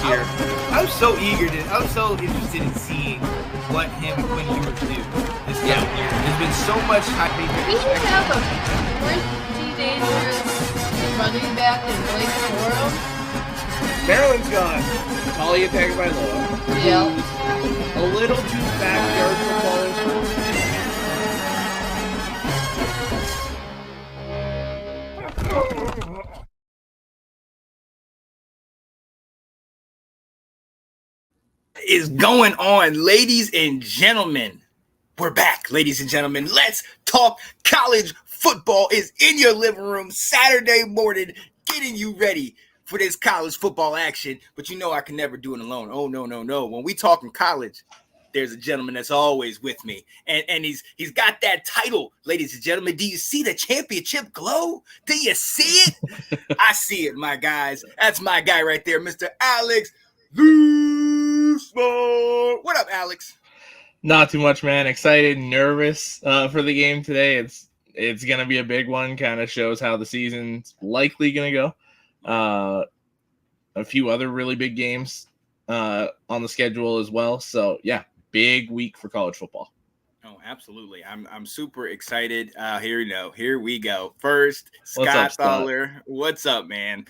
year. I was so interested in seeing what Quinn Ewers do this year. There's been so much hype. We should have a pretty dangerous running back in Blake Corum. Maryland's got Talia Tagovailoa. Yeah. A little too backyard football. Is going on, ladies and gentlemen? We're back, ladies and gentlemen. Let's talk college football. Is in your living room Saturday morning, getting you ready for this college football action. But you know I can never do it alone. Oh no! When we talking college, there's a gentleman that's always with me, and he's got that title, ladies and gentlemen. Do you see the championship glow? Do you see it? I see it, my guys. That's my guy right there, Mr. Alex. What up, Alex? Not too much, man. Excited, nervous for the game today. It's gonna be a big one. Kind of shows how the season's likely gonna go. A few other really big games on the schedule as well. So yeah, big week for college football. Oh, absolutely. I'm super excited. Here we go. First, What's up, Fowler. What's up, man?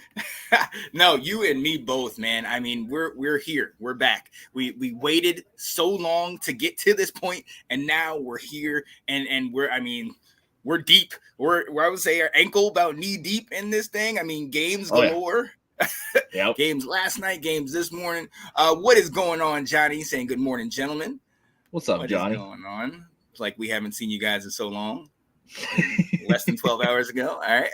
No, you and me both, man. I mean, we're here. We're back. We waited so long to get to this point, and now we're here, and we're deep. We're I would say our ankle about knee deep in this thing. I mean, games galore. Yep. Games last night, games this morning. What is going on, Johnny? Saying good morning, gentlemen. What's up, Johnny? What is going on? It's like we haven't seen you guys in so long. Less than 12 hours ago. All right.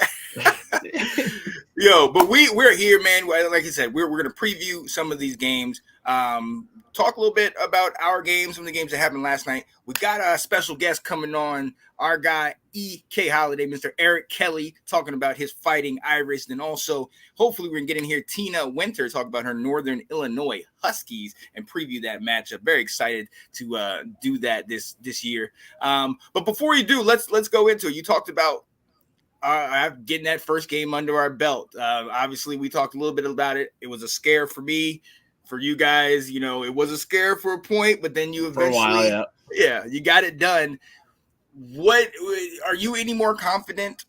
Yo, but we're here, man. Like I said, we're going to preview some of these games. Talk a little bit about our games, some of the games that happened last night. We got a special guest coming on, our guy E.K. Holiday, Mr. Erik Kelley, talking about his Fighting Irish. Then also, hopefully we can get in here Tina Winter, talk about her Northern Illinois Huskies and preview that matchup. Very excited to do that this year. But before you do, let's go into it. You talked about getting that first game under our belt. Obviously, we talked a little bit about it. It was a scare for me. For you guys, it was a scare for a point, but then you eventually, for a while, yeah, you got it done. What are you any more confident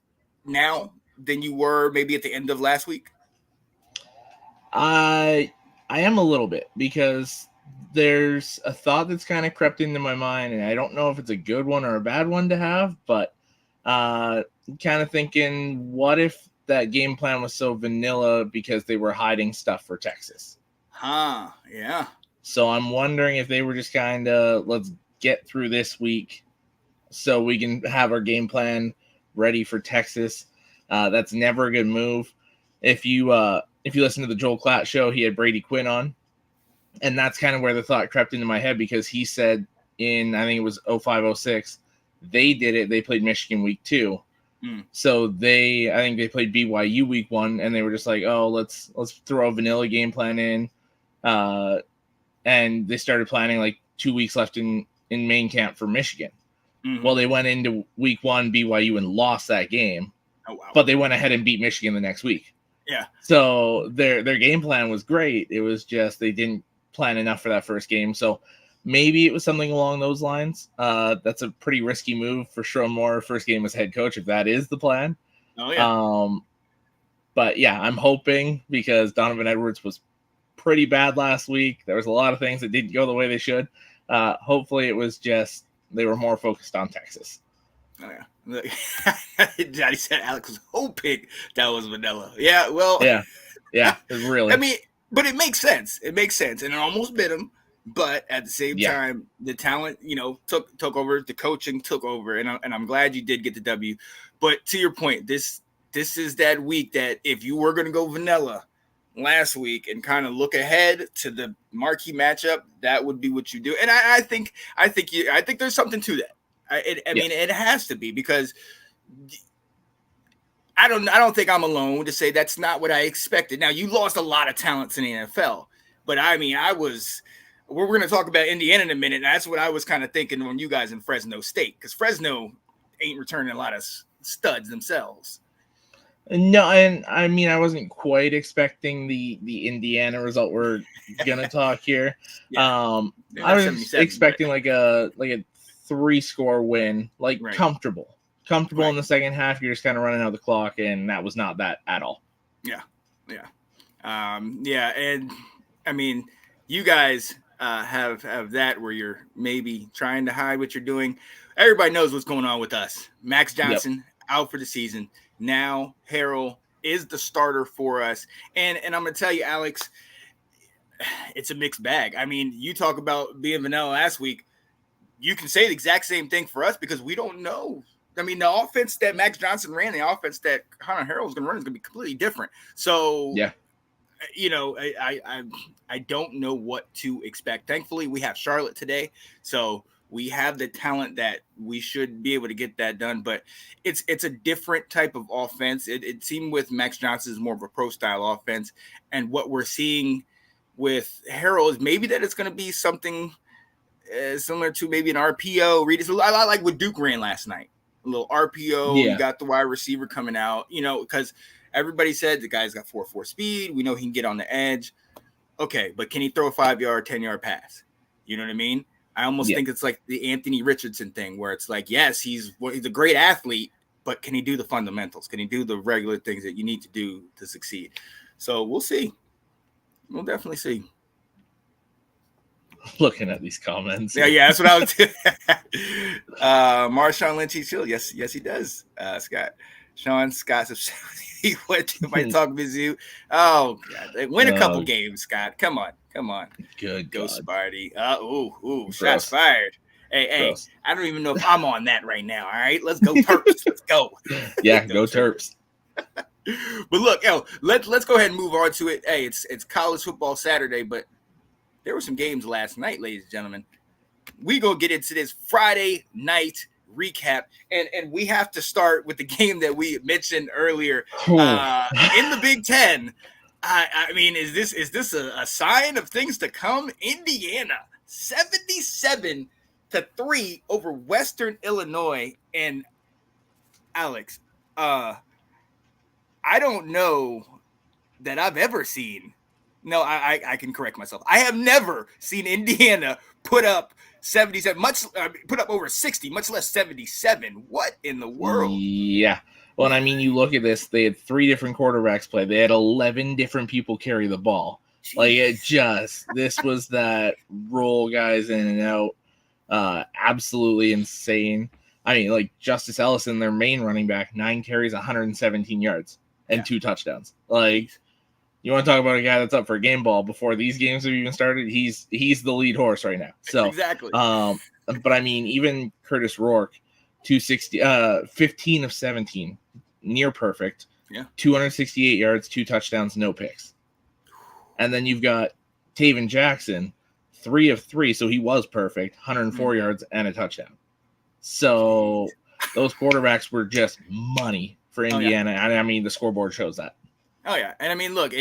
now than you were maybe at the end of last week? I am a little bit, because there's a thought that's kind of crept into my mind, and I don't know if it's a good one or a bad one to have, but kind of thinking, what if that game plan was so vanilla because they were hiding stuff for Texas? Yeah. So I'm wondering if they were just kind of, let's get through this week so we can have our game plan ready for Texas. That's never a good move. If you listen to the Joel Klatt show, he had Brady Quinn on, and that's kind of where the thought crept into my head, because he said in, I think it was 05-06, they did it. They played Michigan week 2. So I think they played BYU week 1, and they were just like, oh, let's throw a vanilla game plan in. And they started planning like 2 weeks left in main camp for Michigan. Mm-hmm. Well, they went into week 1 BYU and lost that game. Oh, wow. But they went ahead and beat Michigan the next week. Yeah. So their game plan was great. It was just they didn't plan enough for that first game. So maybe it was something along those lines. That's a pretty risky move for Sherrone Moore, first game as head coach, if that is the plan. Oh, yeah. But yeah, I'm hoping, because Donovan Edwards was pretty bad last week. There was a lot of things that didn't go the way they should. Hopefully it was just they were more focused on Texas. Oh, yeah. Johnny said Alex was hoping that was vanilla. Yeah, well. Yeah, really. I mean, but it makes sense. And it almost bit him. But at the same time, the talent, took over. The coaching took over. And I'm glad you did get the W. But to your point, this is that week that if you were going to go vanilla last week and kind of look ahead to the marquee matchup, that would be what you do. And I think there's something to that. I mean, it has to be, because I don't think I'm alone to say that's not what I expected. Now, you lost a lot of talents in the NFL, but I mean, we're going to talk about Indiana in a minute. And that's what I was kind of thinking on you guys in Fresno State, because Fresno ain't returning a lot of studs themselves. No, and I mean I wasn't quite expecting the Indiana result we're gonna talk here. Yeah, they're I not was 77, but expecting like a 3-score win, like right, comfortable in right. the second half. You're just kind of running out the clock, and that was not that at all. Yeah, yeah, yeah. And I mean, you guys have that where you're maybe trying to hide what you're doing. Everybody knows what's going on with us. Max Yep. Johnson out for the season. Now Harrell is the starter for us, and I'm gonna tell you, Alex, it's a mixed bag. I mean, you talk about being vanilla last week. You can say the exact same thing for us because we don't know. I mean, the offense that Max Johnson ran, the offense that Hunter Harrell is going to run is going to be completely different. So, Yeah. you know, I don't know what to expect. Thankfully, we have Charlotte today, so we have the talent that we should be able to get that done. But it's a different type of offense. It seemed with Max Johnson is more of a pro style offense, and what we're seeing with Harrell is maybe that it's going to be something similar to maybe an RPO. Read it. I like what Duke ran last night. A little RPO. You Yeah. got the wide receiver coming out. You know, because everybody said the guy's got 4.4 speed. We know he can get on the edge. Okay, but can he throw a 5-yard, 10-yard pass? You know what I mean? I almost think it's like the Anthony Richardson thing, where it's like, yes, he's a great athlete, but can he do the fundamentals? Can he do the regular things that you need to do to succeed? So we'll see. We'll definitely see. Looking at these comments. Yeah, that's what I was doing. Marshawn Lynch, he's chill. Yes, he does, Scott. Sean Scott, he went to my talk Mizzou. Oh, God. Win a couple games, Scott. Come on. Good Go, God. Sparty. Ooh, Gross. shots fired. Hey, Gross. I don't even know if I'm on that right now. All right, let's go Terps. Let's go. Yeah, go Terps. But look, let's go ahead and move on to it. Hey, it's college football Saturday, but there were some games last night, ladies and gentlemen. We gonna get into this Friday night recap, and we have to start with the game that we mentioned earlier in the Big Ten. I mean, is this a sign of things to come? Indiana 77-3 over Western Illinois, and Alex, I don't know that I've ever seen. No, I can correct myself. I have never seen Indiana put up 77, put up over 60, much less 77. What in the world? Yeah. Well, I mean, you look at this, they had 3 different quarterbacks play. They had 11 different people carry the ball. Jeez. This was that roll guys in and out. Absolutely insane. I mean, like Justice Ellison, their main running back, 9 carries, 117 yards and 2 touchdowns. You want to talk about a guy that's up for a game ball before these games have even started? He's the lead horse right now. So exactly. But I mean, even Curtis Rourke, 260, 15 of 17, near perfect. Yeah. 268 yards, 2 touchdowns, no picks. And then you've got Taven Jackson, 3 of 3, so he was perfect, 104 yards and a touchdown. So those quarterbacks were just money for Indiana. And I mean, the scoreboard shows that. Oh, yeah. And I mean, look,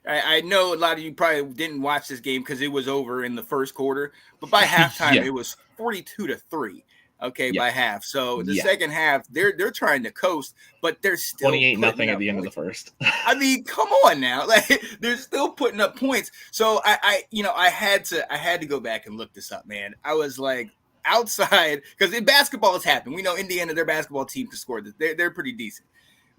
I know a lot of you probably didn't watch this game because it was over in the first quarter, but by halftime, It was 42-3. Okay, by half. So the second half, they're trying to coast, but they're still 28-0 at the end of the first. I mean, come on now. They're still putting up points. So I had to go back and look this up, man. I was like, outside, because in basketball has happened. We know Indiana, their basketball team can score. They're pretty decent.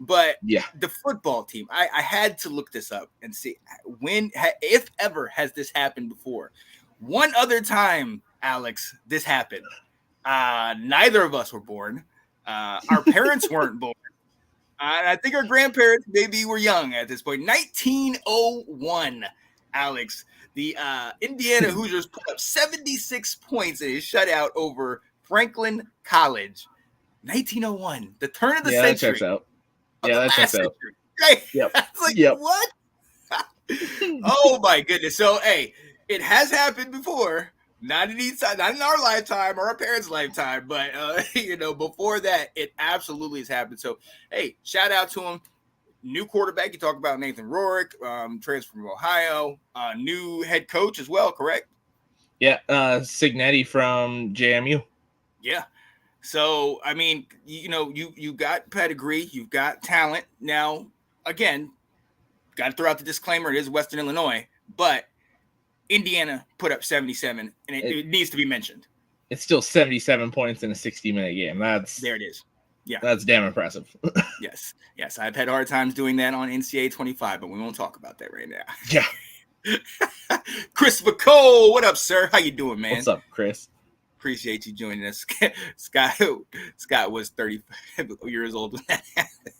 But the football team, I had to look this up and see when, if ever, has this happened before. One other time, Alex, this happened. Neither of us were born. Our parents weren't born. I think our grandparents maybe were young at this point. 1901, Alex. The Indiana Hoosiers put up 76 points in a shutout over Franklin College. 1901, the turn of the century. That checks out. That checks out. Right? Yep. It's like, what? Oh, my goodness. So, hey, it has happened before. Not in our lifetime or our parents' lifetime, but, before that, it absolutely has happened. So, hey, shout out to him. New quarterback. You talk about Nathan Rourke, transfer from Ohio. New head coach as well, correct? Yeah, Signetti from JMU. Yeah. So, I mean, you got pedigree, you've got talent. Now, again, got to throw out the disclaimer: it is Western Illinois, but Indiana put up 77, and it needs to be mentioned. It's still 77 points in a 60-minute game. There it is. Yeah, that's damn impressive. Yes. I've had hard times doing that on NCAA 25, but we won't talk about that right now. Yeah. Christopher Cole, what up, sir? How you doing, man? What's up, Chris? Appreciate you joining us. Scott was 35 years old when that happened.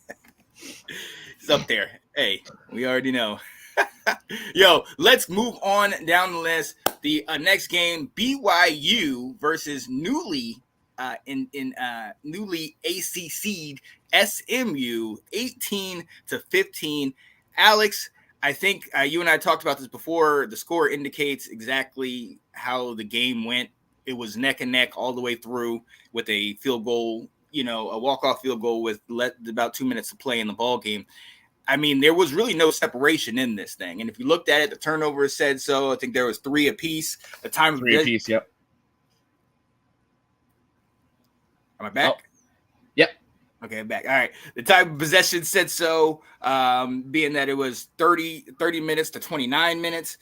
He's up there. Hey, we already know. Yo, let's move on down the list. The next game, BYU versus newly ACC'd SMU, 18-15. Alex, I think you and I talked about this before. The score indicates exactly how the game went. It was neck and neck all the way through with a field goal, a walk-off field goal with about 2 minutes to play in the ball game. I mean, there was really no separation in this thing. And if you looked at it, the turnovers said so. I think there was 3 apiece. The time 3 apiece, yep. Am I back? Oh. Yep. Okay, I'm back. All right. The time of possession said so, being that it was 30 minutes to 29 minutes.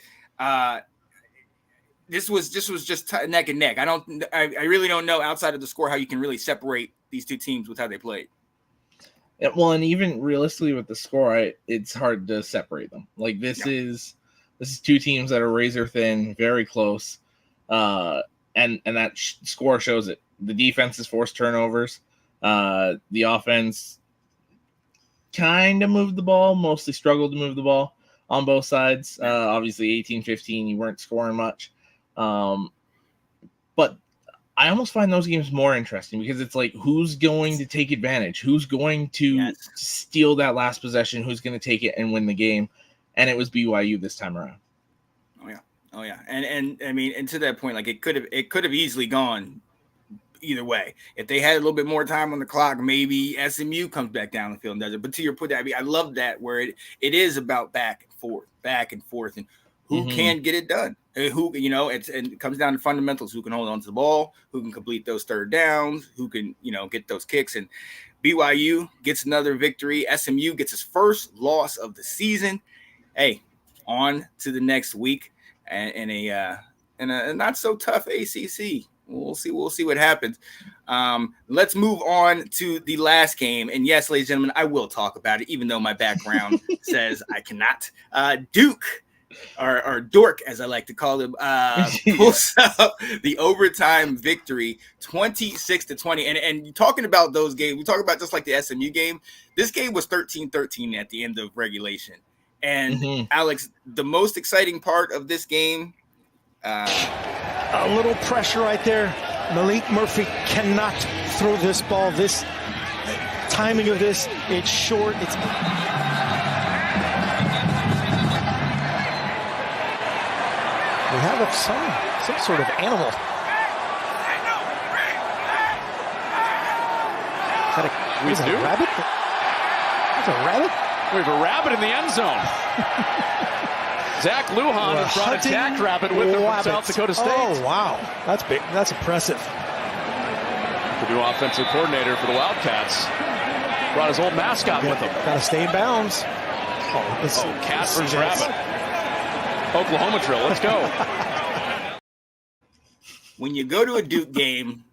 This was just neck and neck. I really don't know outside of the score how you can really separate these two teams with how they played. Yeah, well, and even realistically with the score, it's hard to separate them. Like this is two teams that are razor thin, very close, and that score shows it. The defense has forced turnovers. The offense kind of moved the ball, mostly struggled to move the ball on both sides. Obviously, 18-15, you weren't scoring much. But I almost find those games more interesting because it's like, who's going to take advantage? Who's going to steal that last possession? Who's going to take it and win the game? And it was BYU this time around. Oh yeah. And I mean, and to that point, like it could have easily gone either way. If they had a little bit more time on the clock, maybe SMU comes back down the field and does it. But to your point, I mean, I love that where it is about back and forth, and who can get it done. Who, it comes down to fundamentals. Who can hold on to the ball, who can complete those third downs, who can, get those kicks. And BYU gets another victory. SMU gets its first loss of the season. Hey, on to the next week and a not so tough ACC. We'll see what happens. Let's move on to the last game. And yes, ladies and gentlemen, I will talk about it, even though my background says I cannot. Duke, or Dork, as I like to call him, pulls up the overtime victory, 26-20. And you're talking about those games. We talk about just like the SMU game. This game was 13-13 at the end of regulation. And Alex, the most exciting part of this game. A little pressure right there. Malik Murphy cannot throw this ball. This timing of this, it's short. We have some sort of animal. We do? A rabbit? There's a rabbit? We have a rabbit in the end zone. Zach Lujan has brought a jackrabbit with him from South Dakota State. Oh, wow. That's big. That's impressive. The new offensive coordinator for the Wildcats brought his old mascot with him. Got to stay in bounds. Cat versus rabbit. Oklahoma drill. Let's go. When you go to a Duke game,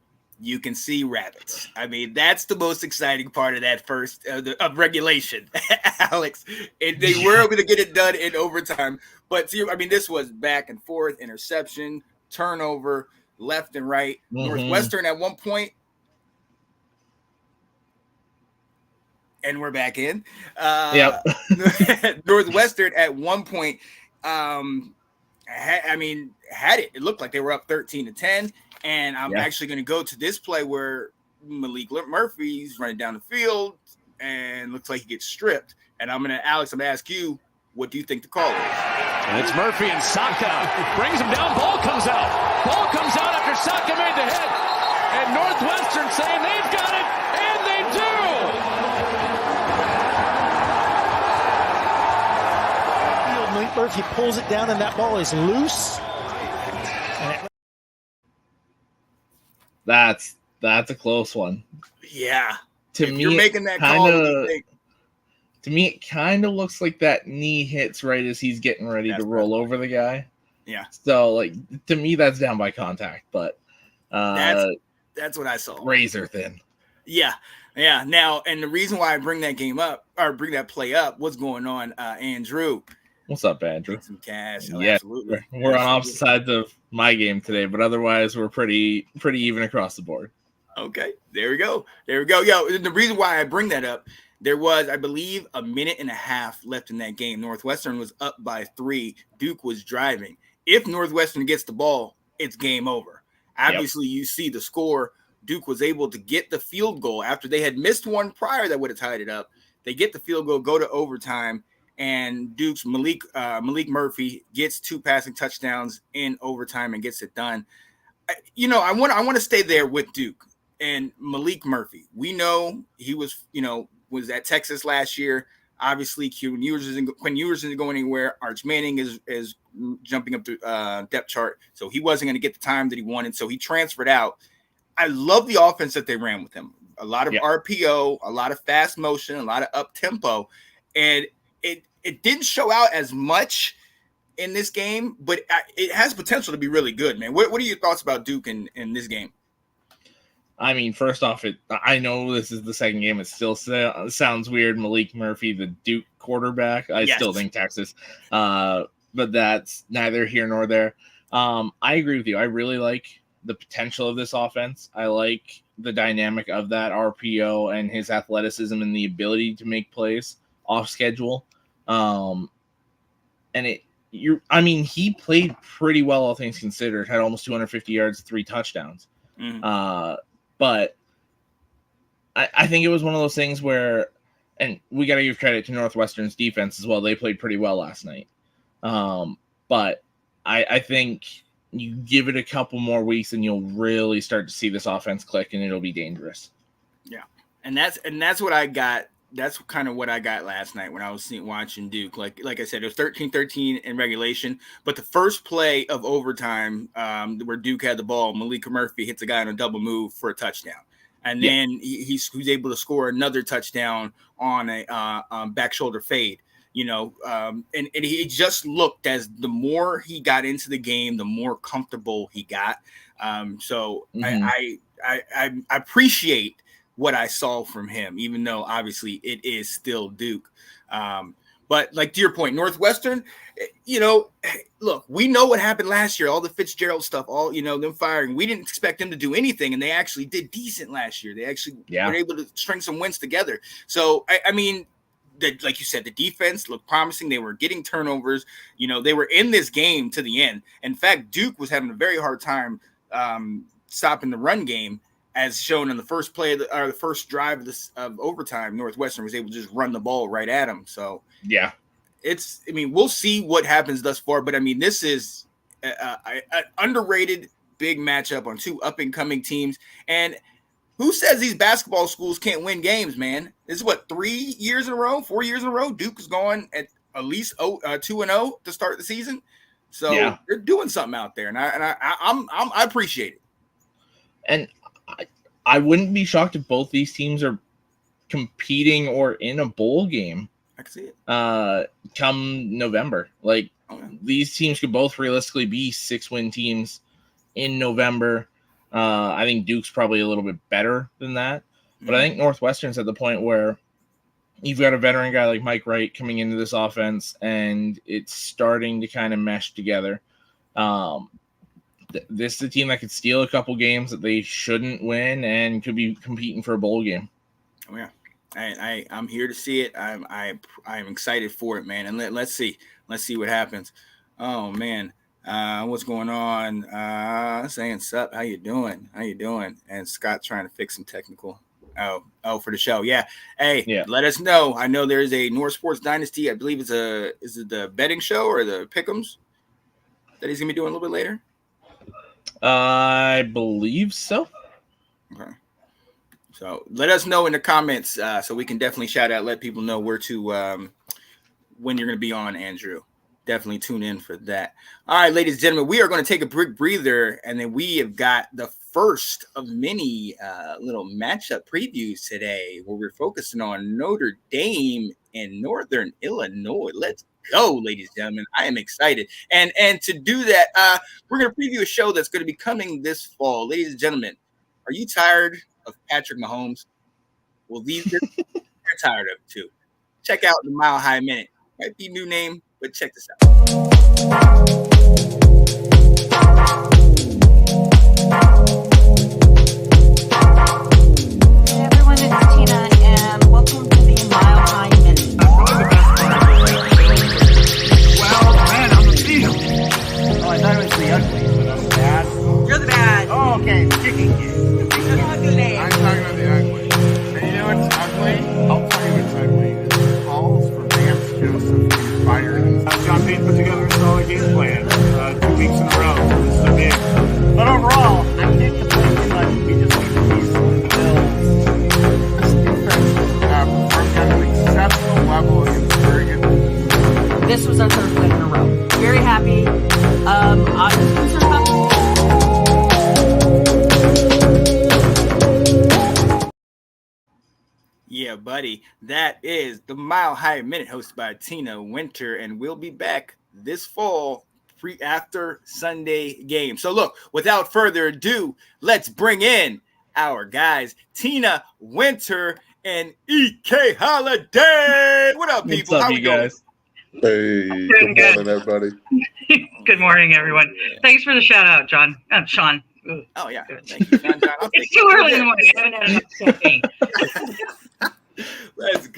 you can see rabbits. I mean, that's the most exciting part of that first of regulation, Alex. And they were able to get it done in overtime. But see, I mean, this was back and forth, interception, turnover, left and right. Northwestern at one point, and we're back in. Northwestern at one point, had it. It looked like they were up 13-10. And I'm actually going to go to this play where Malik Murphy's running down the field and looks like he gets stripped. And I'm going to ask you, what do you think the call is? And it's Murphy and Saka. Brings him down. Ball comes out. Ball comes out after Saka made the hit. And Northwestern saying they've got it. And they do. Malik Murphy pulls it down and that ball is loose. That's a close one. Yeah. To If me, you're making that call, what do you think? To me, it kind of looks like that knee hits right as he's getting ready to roll over the guy. Yeah. So, like, to me, that's down by contact, but that's what I saw. Razor thin. Yeah. Yeah. Now, and the reason why I bring that game up or bring that play up, what's going on, Andrew? What's up, Andrew? Make some cash. Oh, yeah, absolutely. We're on opposite sides of my game today, but otherwise we're pretty even across the board. Okay. There we go. Yo, the reason why I bring that up, there was, I believe, a minute and a half left in that game. Northwestern was up by 3. Duke was driving. If Northwestern gets the ball, it's game over. Obviously, you see the score. Duke was able to get the field goal after they had missed one prior that would have tied it up. They get the field goal, go to overtime, and Duke's Malik Murphy gets 2 passing touchdowns in overtime and gets it done. I want to stay there with Duke and Malik Murphy. We know he was at Texas last year. Obviously, Quinn Ewers isn't going anywhere. Arch Manning is jumping up the depth chart, so he wasn't going to get the time that he wanted. So he transferred out. I love the offense that they ran with him. A lot of RPO, a lot of fast motion, a lot of up tempo, and it didn't show out as much in this game, but it has potential to be really good, man. What are your thoughts about Duke in this game? I mean, first off, I know this is the second game. It still sounds weird. Malik Murphy, the Duke quarterback. I still think Texas, but that's neither here nor there. I agree with you. I really like the potential of this offense. I like the dynamic of that RPO and his athleticism and the ability to make plays off schedule. He played pretty well, all things considered. Had almost 250 yards, 3 touchdowns. But I think it was one of those things where, and we got to give credit to Northwestern's defense as well. They played pretty well last night. But I think you give it a couple more weeks and you'll really start to see this offense click and it'll be dangerous. Yeah. And that's what I got. That's kind of what I got last night when I was watching Duke. Like I said, it was 13-13 in regulation, but the first play of overtime where Duke had the ball, Malik Murphy hits a guy on a double move for a touchdown. And then he's able to score another touchdown on a back shoulder fade, and he just looked as the more he got into the game, the more comfortable he got. I appreciate what I saw from him, even though obviously it is still Duke. But like to your point, Northwestern, look, we know what happened last year, all the Fitzgerald stuff, all, them firing. We didn't expect them to do anything, and they actually did decent last year. They actually were able to string some wins together. So, like you said, the defense looked promising. They were getting turnovers. They were in this game to the end. In fact, Duke was having a very hard time stopping the run game. As shown in the first play the first drive of overtime, Northwestern was able to just run the ball right at him. So we'll see what happens thus far. But this is an underrated big matchup on 2 up and coming teams. And who says these basketball schools can't win games, man? This is 4 years in a row. Duke is going at least 2-0 to start the season. So they're doing something out there, and I appreciate it. And I wouldn't be shocked if both these teams are competing or in a bowl game. I can see it. Come November. These teams could both realistically be 6-win teams in November. I think Duke's probably a little bit better than that. But I think Northwestern's at the point where you've got a veteran guy like Mike Wright coming into this offense, and it's starting to kind of mesh together. This is a team that could steal a couple games that they shouldn't win and could be competing for a bowl game. Oh yeah, I'm here to see it. I'm excited for it, man. And let's see what happens. Oh man, what's going on? Saying sup, how you doing? And Scott trying to fix some technical. Oh, for the show, yeah. Hey, let us know. I know there is a North Sports Dynasty. I believe is it the betting show or the pick'ems that he's gonna be doing a little bit later? I believe so. Okay. So let us know in the comments so we can definitely shout out, let people know where to when you're going to be on, Andrew. Definitely tune in for that. All right, ladies and gentlemen, we are going to take a quick breather, and then we have got the first of many little matchup previews today, where we're focusing on Notre Dame and Northern Illinois. Let's go, ladies and gentlemen. I am excited. And to do that, we're going to preview a show that's going to be coming this fall. Ladies and gentlemen, are you tired of Patrick Mahomes? Well, they're tired of it too. Check out the Mile High Minute. Might be a new name, but check this out. Hey everyone, it's Tina, and welcome to the Mile High Minute. Well, man on the field. Oh, I thought it was the ugly, but I'm bad. You're the bad. Oh, okay, chicken kid. Ugly. I'm talking about the ugly. And you know what's ugly? I'll tell you what's ugly. It's calls for Vance Joseph to be fired. John Payne put together a solid game plan 2 weeks in a row. This is a big. But overall, I can't complain too much. We just need to see some of the Bills. This defense performed at an exceptional level against very good teams. This was our third win in a row. Very happy. I'm concerned about Yeah, buddy. That is the Mile High Minute, hosted by Tina Winter, and we'll be back this fall after Sunday game. So look, without further ado, let's bring in our guys, Tina Winter and EK Holiday. What up, people? What's up, How you we going? guys? Hey, Doing good morning, everybody. Good morning, everyone. Thanks for the shout out, John. Sean. Ugh. Oh yeah, thank you, John. It's too early in the morning. I haven't had enough caffeine. Let's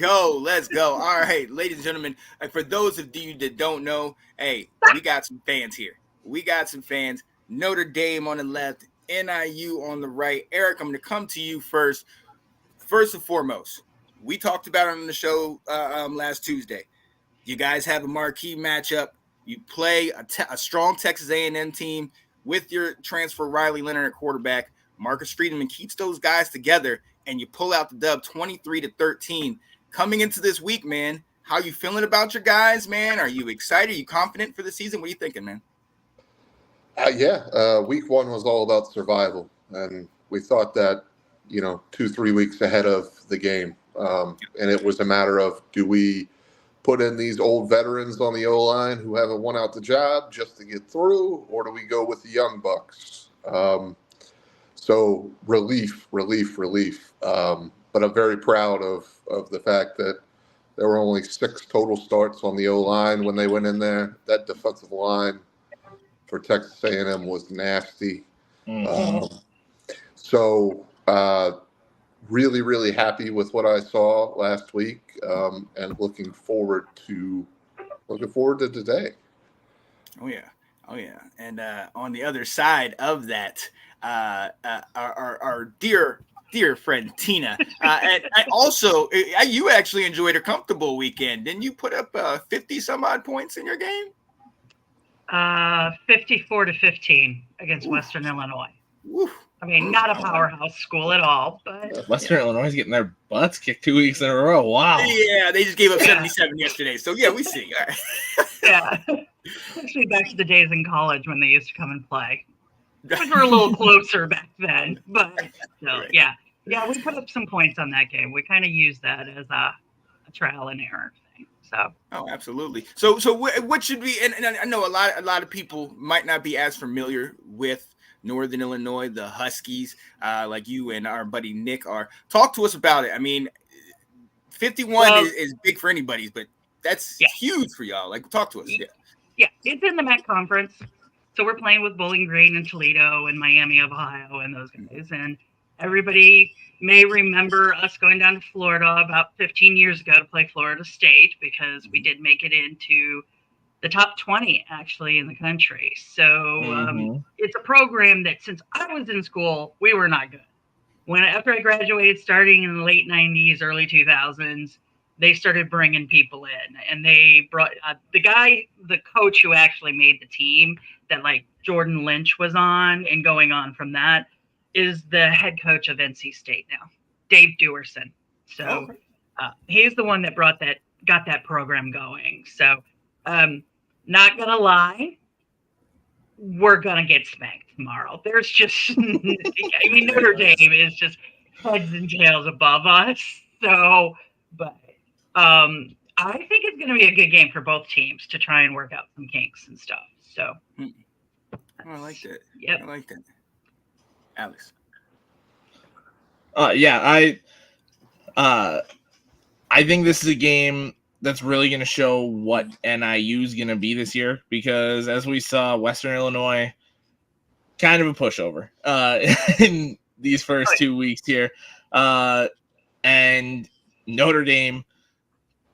go. All right, ladies and gentlemen, for those of you that don't know, hey, we got some fans here. We got some fans. Notre Dame on the left, NIU on the right. Eric, I'm going to come to you first. First and foremost, we talked about it on the show last Tuesday. You guys have a marquee matchup. You play a strong Texas A&M team with your transfer Riley Leonard at quarterback. Marcus Friedman keeps those guys together, and you pull out the dub 23-13. Coming into this week, man, how you feeling about your guys, man? Are you excited? Are you confident for the season? What are you thinking, man? Week one was all about survival, and we thought that, 2-3 weeks ahead of the game. And it was a matter of, do we put in these old veterans on the O-line who haven't won out the job just to get through, or do we go with the young bucks? So relief. But I'm very proud of the fact that there were only 6 total starts on the O-line when they went in there. That defensive line for Texas A&M was nasty. Really, really happy with what I saw last week, and looking forward to today. Oh yeah. And on the other side of that, our dear friend Tina, and you actually enjoyed a comfortable weekend. Didn't you put up 50 some odd points in your game? 54-15 against Western Illinois. Woo. I mean, not a powerhouse school at all, but Western Illinois is getting their butts kicked 2 weeks in a row. Wow. Yeah, they just gave up 77 yesterday. So yeah, we see. All right. yeah. Takes me back to the days in college when they used to come and play. We were a little closer back then, but still, Right. yeah, we put up some points on that game. We kind of used that as a trial and error thing. So. Oh, absolutely. So what should we? And I know a lot of people might not be as familiar with Northern Illinois, the Huskies, like you and our buddy Nick are. Talk to us about it. I mean, 51 is big for anybody, but that's huge for y'all. Like, talk to us. Yeah, it's in the MAC conference. So we're playing with Bowling Green and Toledo and Miami of Ohio and those guys. And everybody may remember us going down to Florida about 15 years ago to play Florida State, because we did make it into the top 20 actually in the country. So it's a program that since I was in school, we were not good. After I graduated, starting in the late 90s, early 2000s, they started bringing people in, and they brought the coach who actually made the team that like Jordan Lynch was on, and going on from that is the head coach of NC State now, Dave Dewerson. So he's the one that got that program going. So not gonna lie, we're gonna get spanked tomorrow. There's just, I mean, Notre Dame is just heads and tails above us. So, but I think it's gonna be a good game for both teams to try and work out some kinks and stuff. So, I like that. Yep. I like that. Alex. I think this is a game that's really going to show what NIU is going to be this year, because as we saw, Western Illinois kind of a pushover in these first 2 weeks here, and Notre Dame,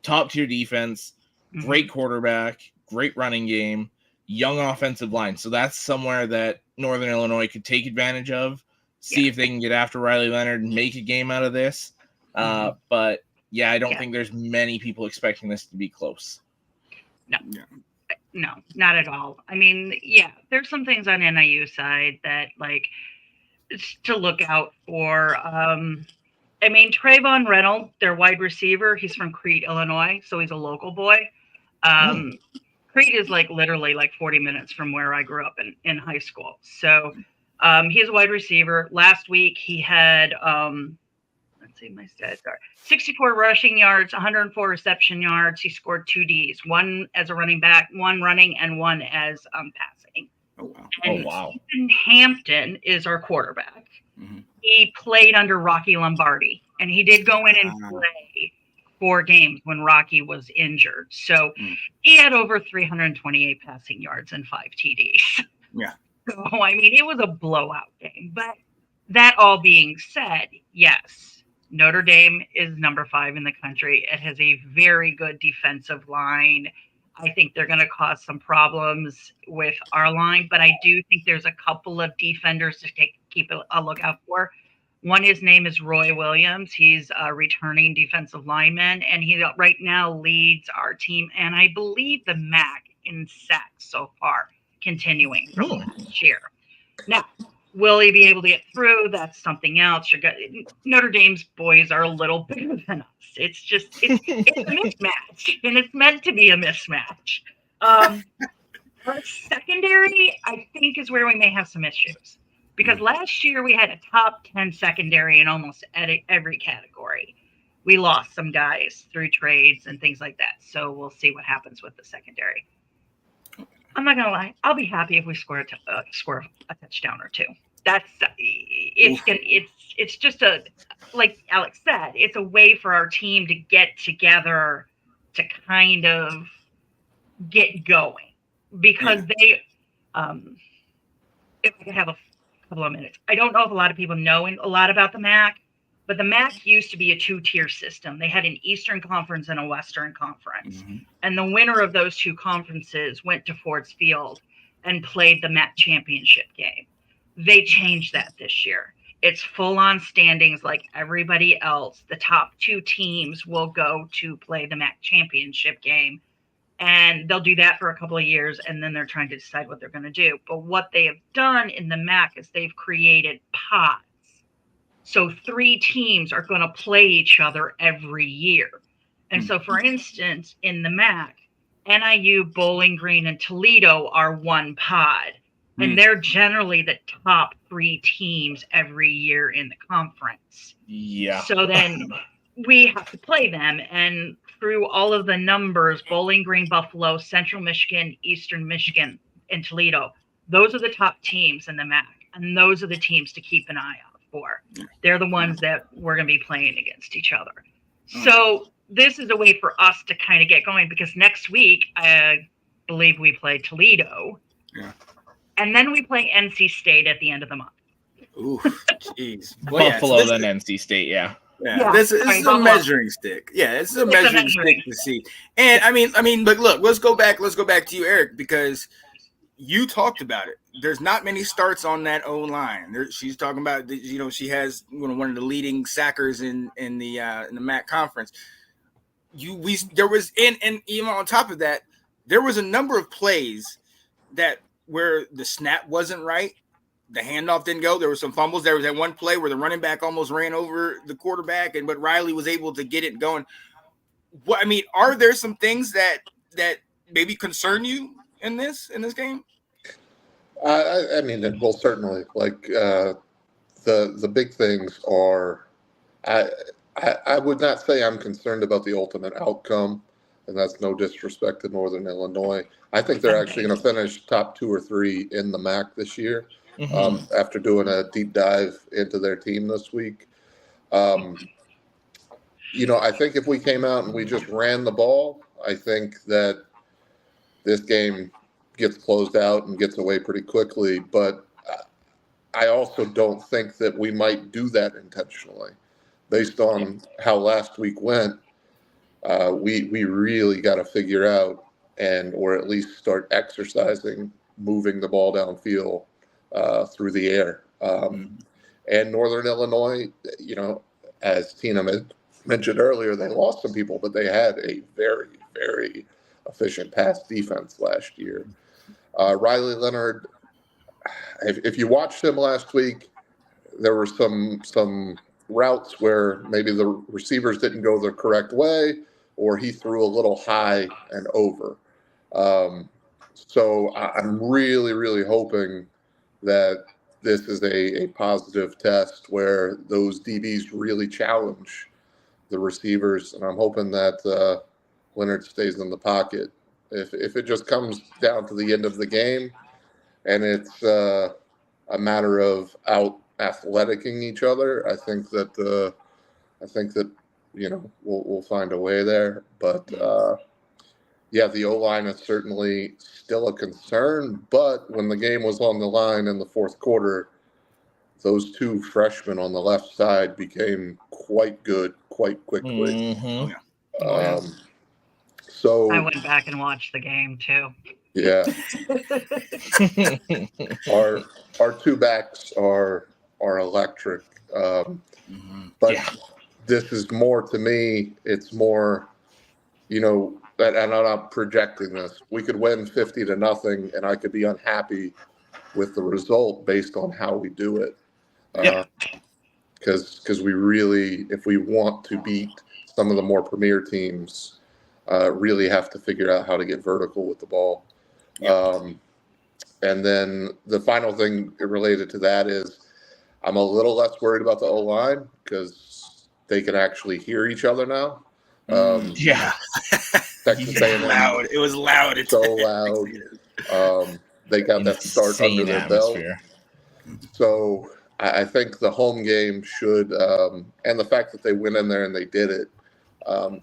top tier defense, great quarterback, great running game, young offensive line. So that's somewhere that Northern Illinois could take advantage of, see if they can get after Riley Leonard and make a game out of this. But yeah, I don't think there's many people expecting this to be close. No, not at all. I mean, yeah, there's some things on NIU side that like it's to look out for. I mean, Trayvon Reynolds, their wide receiver, he's from Crete, Illinois, so he's a local boy. Crete is like literally like 40 minutes from where I grew up in high school. So he's a wide receiver. Last week he had let's see, my stats are 64 rushing yards, 104 reception yards. He scored 2 Ds, one as a running back, one running, and one as passing. Oh, wow. And Ethan Hampton is our quarterback. He played under Rocky Lombardi, and he did go in and play 4 games when Rocky was injured. So he had over 328 passing yards and 5 TDs. Yeah. So, I mean, it was a blowout game. But that all being said, yes, Notre Dame is number 5 in the country. It has a very good defensive line. I think they're going to cause some problems with our line, but I do think there's a couple of defenders to keep a lookout for. One, his name is Roy Williams. He's a returning defensive lineman, and he right now leads our team, and I believe the MAC in sacks so far, continuing from last year. Now, will he be able to get through? That's something else. Notre Dame's boys are a little bigger than us. It's just, it's a mismatch, and it's meant to be a mismatch. Our secondary, I think, is where we may have some issues. Because last year we had a top 10 secondary in almost every category. We lost some guys through trades and things like that. So we'll see what happens with the secondary. I'm not gonna lie. I'll be happy if we score a touchdown or 2. It's just a, like Alex said, it's a way for our team to get together to kind of get going, because they if I could have a couple of minutes. I don't know if a lot of people know a lot about the MAC, but the MAC used to be a 2-tier system. They had an Eastern Conference and a Western Conference. And the winner of those 2 conferences went to Ford's Field and played the MAC championship game. They changed that this year. It's full-on standings like everybody else. The top 2 teams will go to play the MAC championship game. And they'll do that for a couple of years, and then they're trying to decide what they're going to do. But what they have done in the MAC is they've created pods. So 3 teams are going to play each other every year. And so, for instance, in the MAC, NIU, Bowling Green, and Toledo are one pod. And they're generally the top 3 teams every year in the conference. Yeah. So then we have to play them. And through all of the numbers, Bowling Green, Buffalo, Central Michigan, Eastern Michigan, and Toledo, those are the top teams in the MAC. And those are the teams to keep an eye out for. They're the ones that we're going to be playing against each other. So this is a way for us to kind of get going, because next week, I believe we play Toledo. Yeah. And then we play NC State at the end of the month. Ooh, jeez. Buffalo, then NC State, yeah. Yeah, this is a measuring stick. Yeah, it's a measuring stick to see. And I mean, but look, let's go back to you, Erik, because you talked about it. There's not many starts on that O line. She's talking about, she has one of the leading sackers in the MAC conference. There was even on top of that, there was a number of plays that where the snap wasn't right. The handoff didn't go. There were some fumbles. There was that one play where the running back almost ran over the quarterback, but Riley was able to get it going. Are there some things that maybe concern you in this game? I mean, well, certainly. Like the big things are, I would not say I'm concerned about the ultimate outcome, and that's no disrespect to Northern Illinois. I think they're actually going to finish top 2 or 3 in the MAC this year. After doing a deep dive into their team this week. I think if we came out and we just ran the ball, I think that this game gets closed out and gets away pretty quickly. But I also don't think that we might do that intentionally. Based on how last week went, we really got to figure out or at least start exercising moving the ball downfield through the air. And Northern Illinois, as Tina mentioned earlier, they lost some people, but they had a very, very efficient pass defense last year. Riley Leonard, if you watched him last week, there were some routes where maybe the receivers didn't go the correct way, or he threw a little high and over. So I'm really, really hoping that this is a positive test where those DBs really challenge the receivers, and I'm hoping that Leonard stays in the pocket. If it just comes down to the end of the game, and it's a matter of out athleticing each other, I think that we'll find a way there. But the O-line is certainly still a concern. But when the game was on the line in the fourth quarter, those 2 freshmen on the left side became quite good quite quickly. So I went back and watched the game too. Yeah. our 2 backs are electric. But this is more, to me, it's more, and I'm not projecting this. We could win 50-0, and I could be unhappy with the result based on how we do it. Because we really, if we want to beat some of the more premier teams, really have to figure out how to get vertical with the ball. And then the final thing related to that is I'm a little less worried about the O-line because they can actually hear each other now. Texas A&M, loud. It was loud. It's so loud. They got that start under their belt. So I think the home game should, and the fact that they went in there and they did it,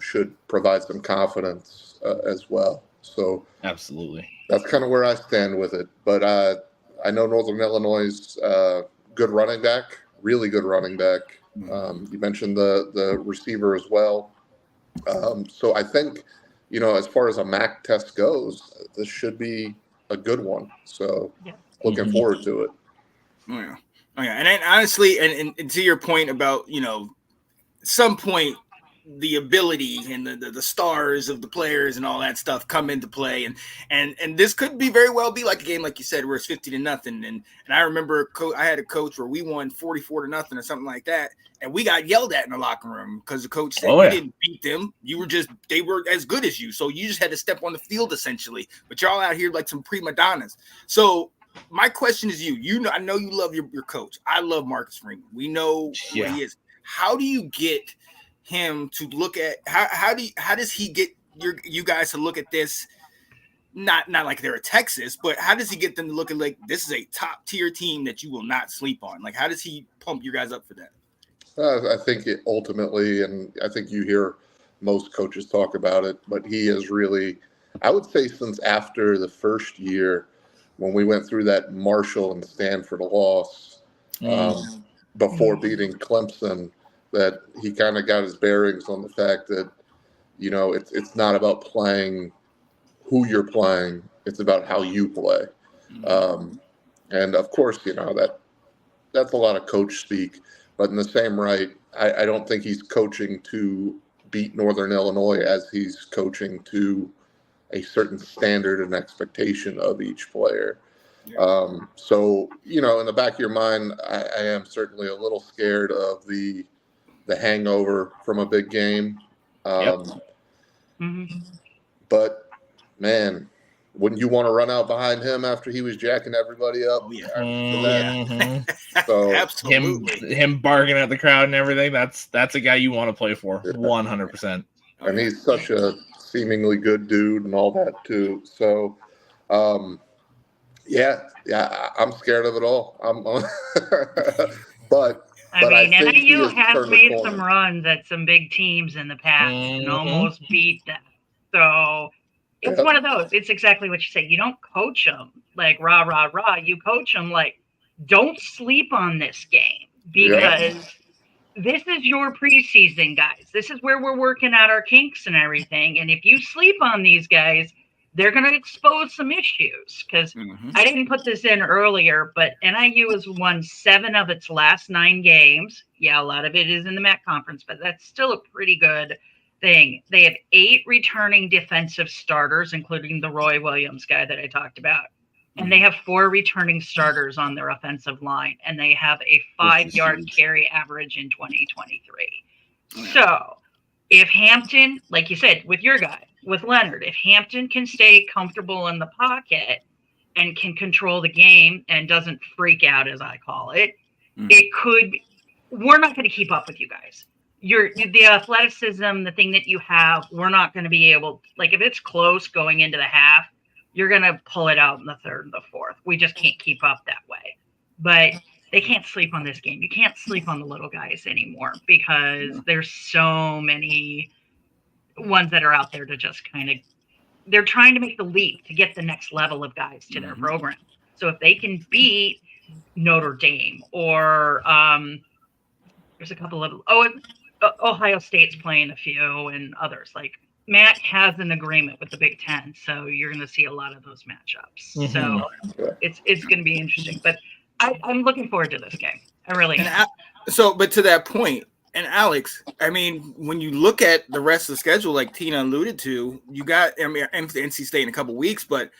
should provide some confidence as well. So absolutely, that's kind of where I stand with it. But I know Northern Illinois' good running back, really good running back. You mentioned the receiver as well. So I think, as far as a MAC test goes, this should be a good one. So looking forward to it. Oh yeah. And then, honestly, and to your point about, some point the ability and the stars of the players and all that stuff come into play, and this could be very well be like a game like you said where it's 50-0, and I remember I had a coach where we won 44-0 or something like that, and we got yelled at in the locker room because the coach said you didn't beat them, they were as good as you, so you just had to step on the field essentially, but y'all out here like some prima donnas. So my question is I know you love your coach. I love Marcus Freeman. We know what he is. How do you get him to look at how does he get you guys to look at this, not like they're a Texas, but how does he get them to look at like this is a top tier team that you will not sleep on? Like, how does he pump you guys up for that? I think it ultimately, and I think you hear most coaches talk about it, but he is really, I would say since after the first year when we went through that Marshall and Stanford loss before beating Clemson, that he kind of got his bearings on the fact that, it's not about playing who you're playing. It's about how you play. And of course, that's a lot of coach speak, but in the same right, I don't think he's coaching to beat Northern Illinois as he's coaching to a certain standard and expectation of each player. So, in the back of your mind, I am certainly a little scared of the hangover from a big game. But man, wouldn't you want to run out behind him after he was jacking everybody up? Oh, yeah. So Absolutely. him barking at the crowd and everything. That's a guy you want to play for, 100%. And he's such a seemingly good dude and all that too. So, yeah, I'm scared of it all. But I mean, think he NIU has turned the made corner. some runs at some big teams in the past and almost beat them. So it's one of those. It's exactly what you say. You don't coach them like rah, rah, rah. You coach them like, don't sleep on this game because this is your preseason, guys. This is where we're working out our kinks and everything. And if you sleep on these guys, they're going to expose some issues. Because I didn't put this in earlier, but NIU has won 7 of its last 9 games. Yeah, a lot of it is in the MAC conference, but that's still a pretty good thing. They have 8 returning defensive starters, including the Roy Williams guy that I talked about. And they have 4 returning starters on their offensive line, and they have a 5-yard carry average in 2023. So if Hampton, like you said, with your guy, with Leonard, if Hampton can stay comfortable in the pocket and can control the game and doesn't freak out, as I call it, it could – we're not going to keep up with you guys. The athleticism, the thing that you have, we're not going to be able – like if it's close going into the half, you're going to pull it out in the 3rd and the 4th. We just can't keep up that way. But they can't sleep on this game. You can't sleep on the little guys anymore because there's so many ones that are out there to just kind of – they're trying to make the leap to get the next level of guys to their program. So if they can beat Notre Dame or there's a couple of – Ohio State's playing a few and others like – Matt has an agreement with the Big Ten, so you're going to see a lot of those matchups. So it's going to be interesting. But I'm looking forward to this game. I really am. But to that point, and Alex, I mean, when you look at the rest of the schedule, like Tina alluded to, you got NC State in a couple weeks, but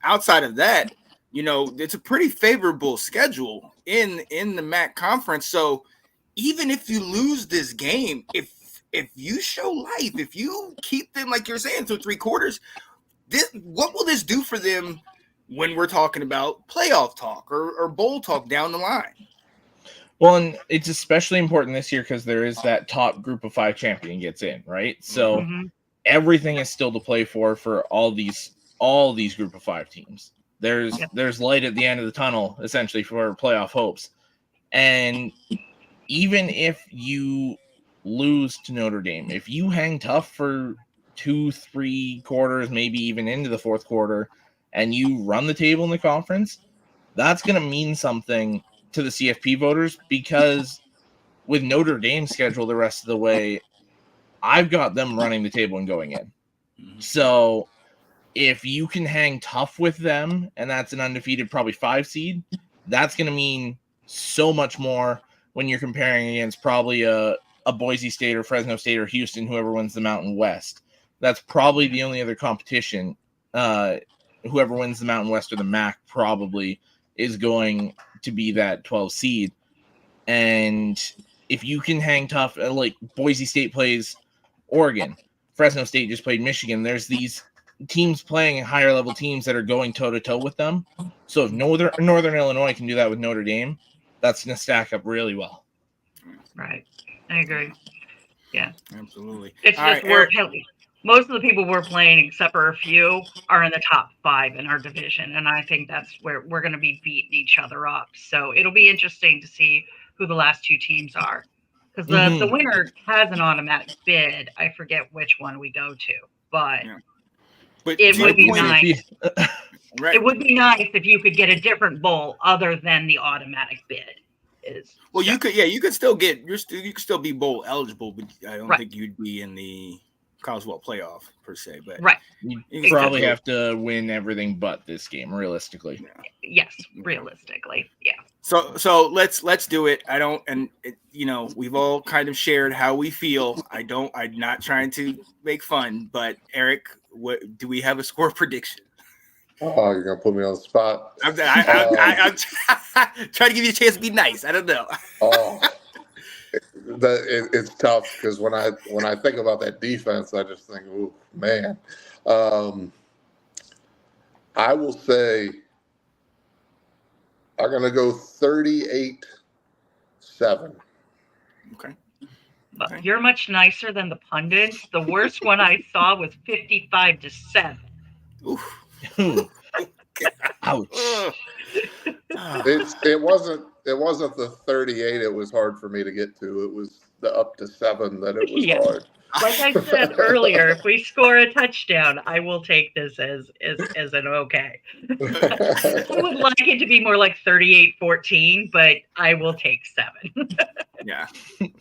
outside of that, it's a pretty favorable schedule in the MAC conference. So even if you lose this game, if you show life, if you keep them, like you're saying, through 3 quarters, what will this do for them when we're talking about playoff talk or bowl talk down the line? Well, and it's especially important this year because there is that top group of 5 champion gets in, right? So everything is still to play for all these group of 5 teams. There's light at the end of the tunnel, essentially, for playoff hopes. And even if you lose to Notre Dame, if you hang tough for 2-3 quarters, maybe even into the 4th quarter, and you run the table in the conference, that's going to mean something to the CFP voters because with Notre Dame's schedule the rest of the way, I've got them running the table and going in. So if you can hang tough with them, and that's an undefeated probably 5 seed, that's going to mean so much more when you're comparing against probably a Boise State or Fresno State or Houston, whoever wins the Mountain West. That's probably the only other competition. Whoever wins the Mountain West or the MAC probably is going to be that 12 seed. And if you can hang tough, like Boise State plays Oregon, Fresno State just played Michigan, there's these teams playing higher level teams that are going toe-to-toe with them. So if Northern Illinois can do that with Notre Dame, that's going to stack up really well. Right. I agree. Yeah. Absolutely. It's just most of the people we're playing, except for a few, are in the top 5 in our division. And I think that's where we're going to be beating each other up. So it'll be interesting to see who the last 2 teams are. Because the winner has an automatic bid. I forget which one we go to. But it would be nice. Right. It would be nice if you could get a different bowl other than the automatic bid. You could still be bowl eligible, but I don't think you'd be in the college football playoff per se. But you probably have to win everything but this game, realistically. Yes, realistically, yeah. So let's do it. We've all kind of shared how we feel. I'm not trying to make fun, but Erik, what do we have a score prediction? Oh, you're gonna put me on the spot. I'm trying to give you a chance to be nice. I don't know. It's tough because when I think about that defense, I just think, oh man. I will say I'm going to go 38-7. Okay. You're much nicer than the pundits. The worst one I saw was 55-7. Oof. Ouch. It wasn't the 38 it was hard for me to get to. It was the up to 7 that it was hard. Like I said earlier, if we score a touchdown, I will take this as an okay. I would like it to be more like 38-14, but I will take 7. Yeah.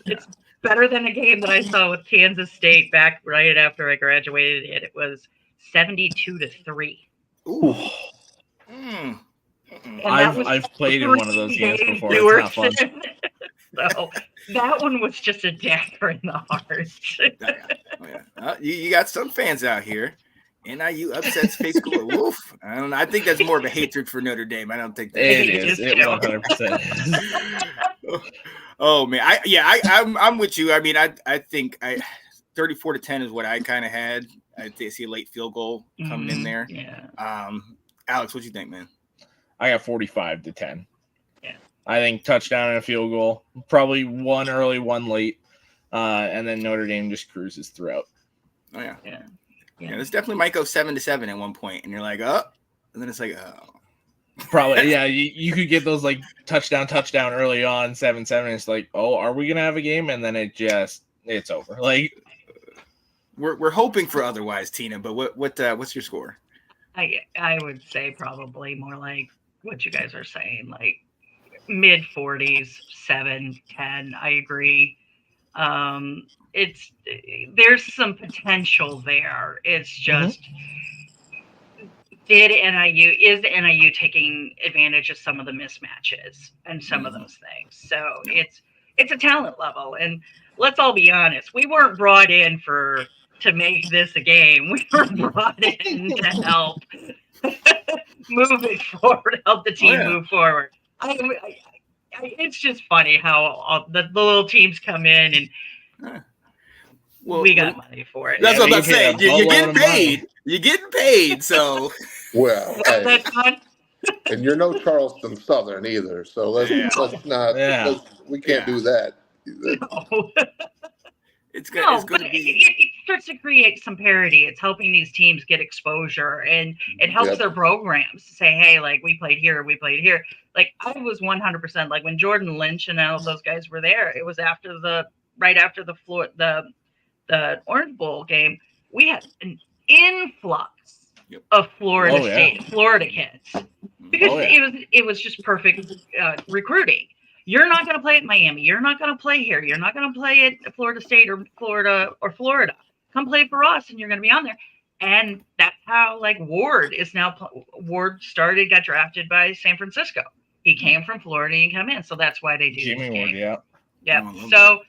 It's better than a game that I saw with Kansas State back right after I graduated, and it was 72-3. Ooh. I've played in one of those games before. It's not fun. So that one was just a dagger in the heart. Oh, yeah. You got some fans out here. NIU upsets State School. Woof. I don't know. I think that's more of a hatred for Notre Dame. I don't think that it is. It 100%. Oh man, I'm with you. I mean, I think 34-10 is what I kind of had. I see a late field goal coming in there. Yeah. Alex, what you think, man? I got 45-10. Yeah. I think touchdown and a field goal, probably one early, one late, and then Notre Dame just cruises throughout. Oh yeah. Yeah. This definitely might go 7-7 at one point, and you're like, oh, and then it's like, oh. Probably, yeah. You could get those like touchdown early on, 7-7. It's like, oh, are we gonna have a game? And then it's over. Like, we're hoping for otherwise, Tina. But what's your score? I would say probably more like what you guys are saying, like mid 40s, 7-10. I agree. There's some potential there. It's just is NIU taking advantage of some of the mismatches and some of those things. So it's a talent level, and let's all be honest, we weren't brought in to make this a game. We were brought in to help move it forward, help the team move forward. It's just funny how all the little teams come in and we got money for it. That's what I'm saying. You're getting paid. You're getting paid. So well, hey, and you're no Charleston Southern either. So let's not. We can't do that. No. It's going to be. It starts to create some parity. It's helping these teams get exposure, and it helps their programs to say, "Hey, like we played here, we played here." Like I was 100% like when Jordan Lynch and all those guys were there. It was right after the Orange Bowl game. We had an influx of Florida kids because it was just perfect recruiting. You're not going to play at Miami. You're not going to play here. You're not going to play at Florida State or Florida. Come play for us, and you're going to be on there. And that's how like Ward is now. Ward got drafted by San Francisco. He came from Florida and come in, so that's why they do Jimmy this game. Ward, yeah. So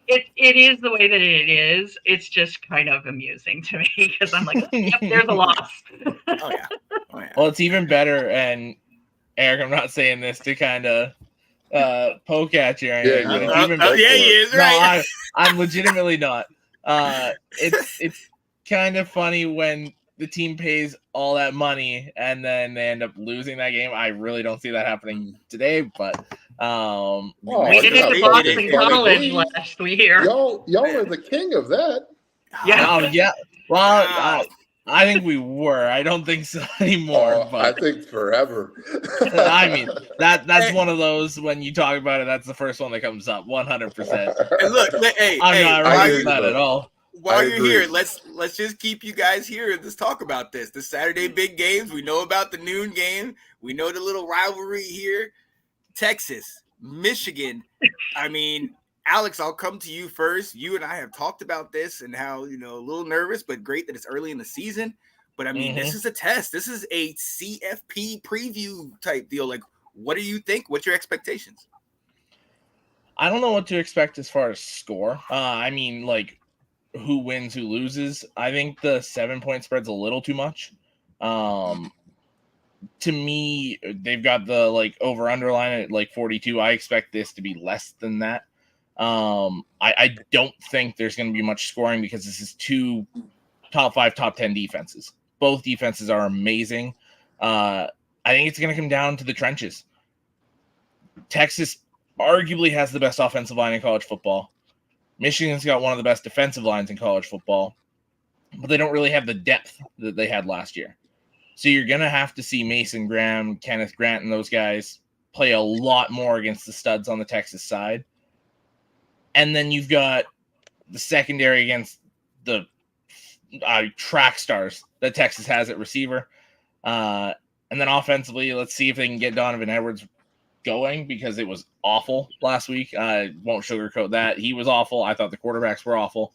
it is the way that it is. It's just kind of amusing to me because I'm like, yep, there's a loss. Oh yeah. Well, it's even better. And Eric, I'm not saying this to kind of poke at you or anything. He is right. No, I'm legitimately not. It's kind of funny when the team pays all that money and then they end up losing that game. I really don't see that happening today, but we did it to Boston College last year. Y'all are the king of that. Yeah. Oh yeah. Well, I think we were. I don't think so anymore. But I think forever. I mean, that's one of those when you talk about it, that's the first one that comes up. 100%. And look, I'm not right with that at all. While you're here, let's just keep you guys here and let's talk about this. The Saturday big games. We know about the noon game. We know the little rivalry here. Texas, Michigan. I mean, Alex, I'll come to you first. You and I have talked about this and how, a little nervous, but great that it's early in the season. But I mean, this is a test. This is a CFP preview type deal. Like, what do you think? What's your expectations? I don't know what to expect as far as score. I mean, like, who wins, who loses. I think the 7-point spread's a little too much. To me, they've got the like over underline at like 42. I expect this to be less than that. I don't think there's going to be much scoring because this is two top 5, top 10 defenses. Both defenses are amazing. I think it's going to come down to the trenches. Texas arguably has the best offensive line in college football. Michigan's got one of the best defensive lines in college football, but they don't really have the depth that they had last year. So you're going to have to see Mason Graham, Kenneth Grant, and those guys play a lot more against the studs on the Texas side. And then you've got the secondary against the track stars that Texas has at receiver. And then offensively, let's see if they can get Donovan Edwards going, because it was awful last week. I won't sugarcoat that. He was awful. I thought the quarterbacks were awful.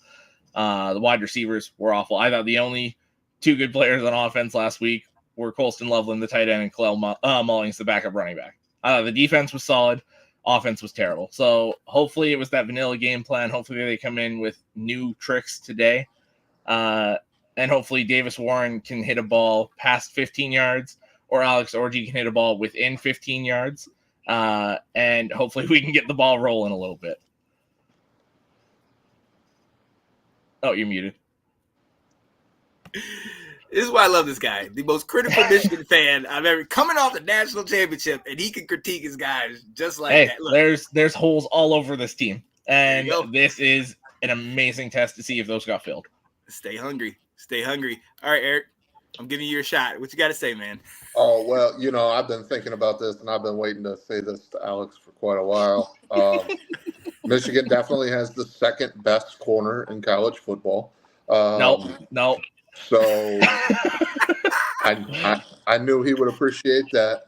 The wide receivers were awful. I thought the only two good players on offense last week were Colston Loveland, the tight end, and Kalel Mullings, the backup running back. The defense was solid. Offense was terrible. So hopefully it was that vanilla game plan. Hopefully they come in with new tricks today. And hopefully Davis Warren can hit a ball past 15 yards, or Alex Orji can hit a ball within 15 yards. And hopefully we can get the ball rolling a little bit. Oh, you're muted. This is why I love this guy. The most critical Michigan fan I've ever, coming off the national championship, and he can critique his guys just like that. Look, there's holes all over this team, and this is an amazing test to see if those got filled. Stay hungry. Stay hungry. All right, Eric, I'm giving you your shot. What you got to say, man? Oh, well, I've been thinking about this, and I've been waiting to say this to Alex for quite a while. Michigan definitely has the second best corner in college football. No. So I knew he would appreciate that.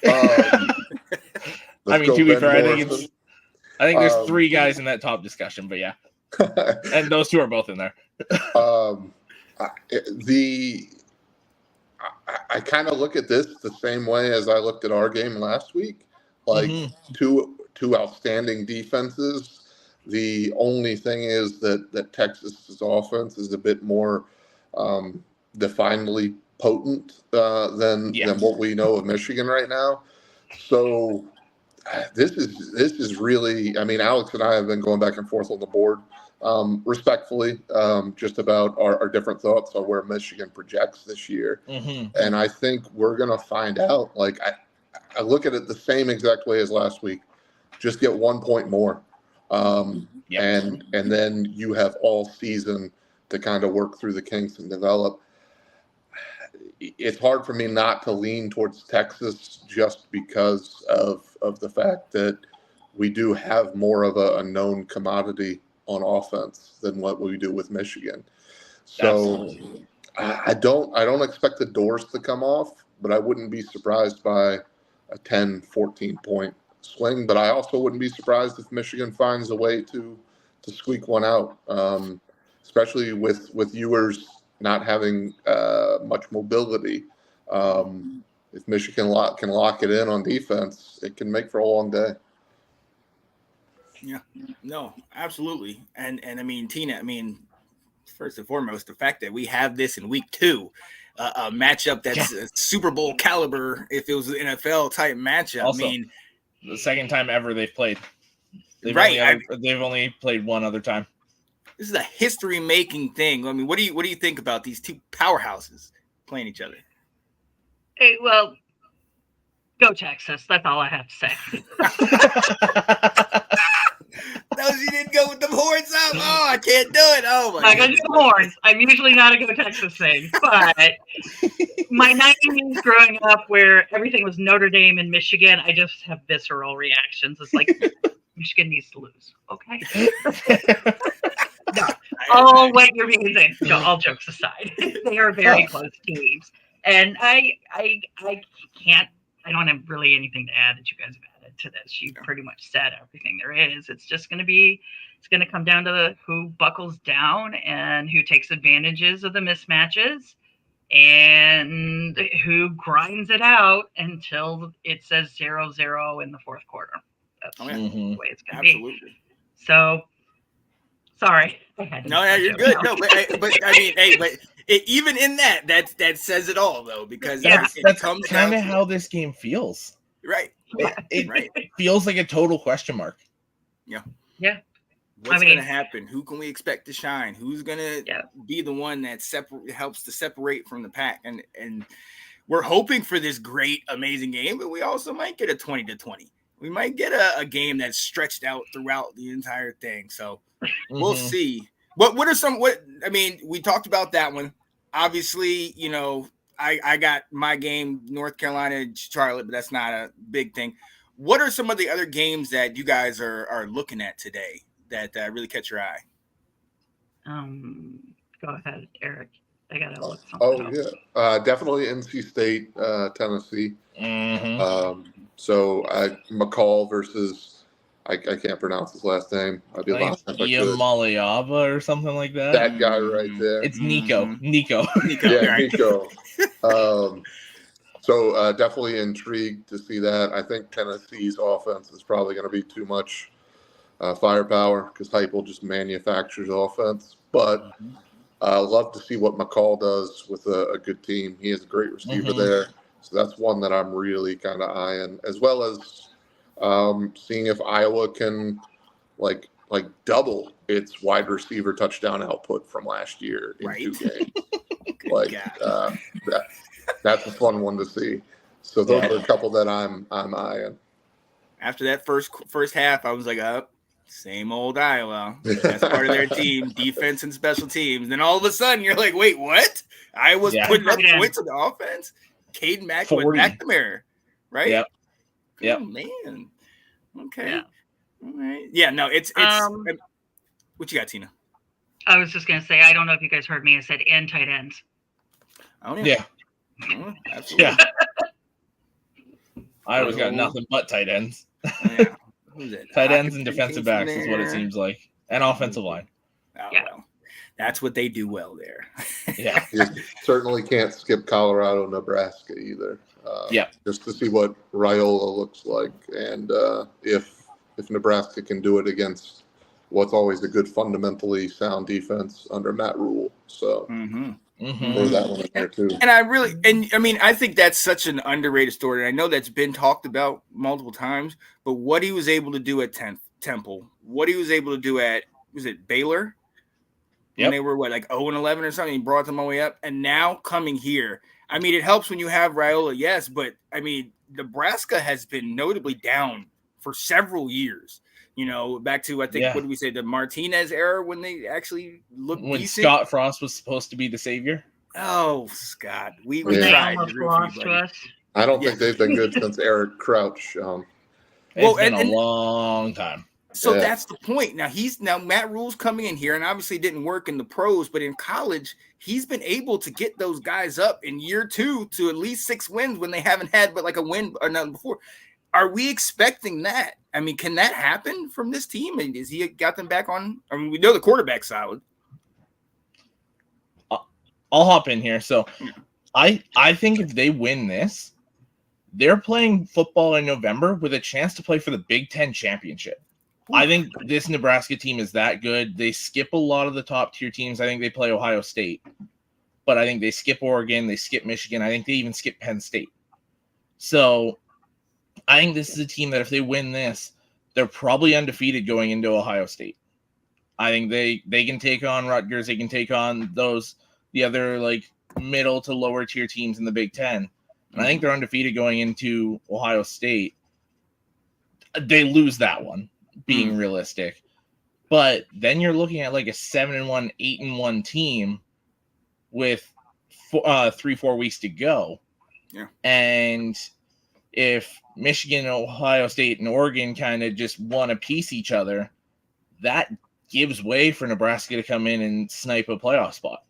I mean, to be fair, I think there's three guys in that top discussion, but yeah, and those two are both in there. I kind of look at this the same way as I looked at our game last week, like two outstanding defenses. The only thing is that Texas's offense is a bit more definedly potent than what we know of Michigan right now. So this is really, I mean, Alex and I have been going back and forth on the board respectfully, just about our different thoughts on where Michigan projects this year. And I think we're going to find out. Like, I look at it the same exact way as last week. Just get 1 point more. And then you have all season to kind of work through the kinks and develop. It's hard for me not to lean towards Texas just because of the fact that we do have more of a known commodity on offense than what we do with Michigan. So I don't expect the doors to come off, but I wouldn't be surprised by a 10, 14 point swing. But I also wouldn't be surprised if Michigan finds a way to squeak one out, especially with Ewers not having much mobility. If Michigan can lock it in on defense, it can make for a long day. Yeah, no, absolutely. And I mean, Tina, first and foremost, the fact that we have this in week 2, a matchup that's a Super Bowl caliber, if it was an NFL type matchup. Also, the second time ever they've played. They've only played one other time. This is a history-making thing. I mean, what do you think about these two powerhouses playing each other? Hey, well, go Texas. That's all I have to say. You didn't go with the horns up. Oh, I can't do it. Oh my! I got the horns. I'm usually not a go Texas thing, but my 90s growing up, where everything was Notre Dame and Michigan, I just have visceral reactions. It's like Michigan needs to lose. Okay. No. Oh, wait, you're being insane. No, all jokes aside, they are very close teams, and I can't. I don't have really anything to add that you guys have added to this. You pretty much said everything there is. It's just going to come down to who buckles down and who takes advantages of the mismatches and who grinds it out until it says 0-0 in the fourth quarter. That's the way it's going to be. So, sorry. No, you're good. No, but I mean, but even in that says it all, though, because that's kind of how this game feels. Right. It feels like a total question mark. Yeah. Yeah. What's going to happen? Who can we expect to shine? Who's going to be the one that helps to separate from the pack? And we're hoping for this great, amazing game, but we also might get a 20-20. We might get a game that's stretched out throughout the entire thing. So we'll see. What are some? We talked about that one. Obviously, I got my game, North Carolina, Charlotte, but that's not a big thing. What are some of the other games that you guys are looking at today that really catch your eye? Go ahead, Eric. I gotta look something up. Definitely NC State, Tennessee. So McCall versus I can't pronounce his last name. I'd be lost if I could. Yamaliava or something like that. That guy right there. It's Nico. Yeah, Nico. So definitely intrigued to see that. I think Tennessee's offense is probably going to be too much firepower because Heupel just manufactures offense. But I love to see what McCall does with a good team. He has a great receiver there. So that's one that I'm really kind of eyeing, as well as seeing if Iowa can like double its wide receiver touchdown output from last year in 2 games. That's a fun one to see. So those are a couple that I'm eyeing. After that first half, I was like, same old Iowa. That's part of their team, defense and special teams. Then all of a sudden, you're like, wait, what? Iowa's putting up points on the offense. Caden Mack went McNamara, right? Yep. Oh, man. Okay. Yeah. All right. Yeah, no, it's what you got, Tina? I was just gonna say, I don't know if you guys heard me. I said and tight ends. Oh yeah. Absolutely. Yeah. Iowa's got nothing but tight ends. Tight ends and defensive backs is what it seems like. And offensive line. Well, that's what they do well there. You certainly can't skip Colorado, Nebraska either. Just to see what Raiola looks like, and if Nebraska can do it against what's always a good fundamentally sound defense under Matt Rule. So throw that one in there too. And I think that's such an underrated story. And I know that's been talked about multiple times, but what he was able to do at Temple, what he was able to do at Baylor? When they were 0-11 or something, he brought them all the way up, and now coming here. I mean, it helps when you have Raiola, yes, but I mean, Nebraska has been notably down for several years. Back to what did we say, the Martinez era when they actually looked decent? Scott Frost was supposed to be the savior. Oh, Scott, we tried to lost to us. I don't think they've been good since Eric Crouch. It's been a long time. So that's the point. Now Matt Rule's coming in here, and obviously didn't work in the pros, but in college, he's been able to get those guys up in year 2 to at least 6 wins when they haven't had but a win or nothing before. Are we expecting that? I mean, can that happen from this team? And is he got them back on? I mean, we know the quarterback's solid. I'll hop in here. So I think if they win this, they're playing football in November with a chance to play for the Big Ten championship. I think this Nebraska team is that good. They skip a lot of the top tier teams. I think they play Ohio State, but I think they skip Oregon. They skip Michigan. I think they even skip Penn State. So I think this is a team that if they win this, they're probably undefeated going into Ohio State. I think they can take on Rutgers. They can take on the other middle to lower tier teams in the Big Ten. And I think they're undefeated going into Ohio State. They lose that one, being realistic. But then you're looking at a 7-1, 8-1 team with 3-4 weeks to go. Yeah. And if Michigan, Ohio State, and Oregon kind of just want to piece each other, that gives way for Nebraska to come in and snipe a playoff spot.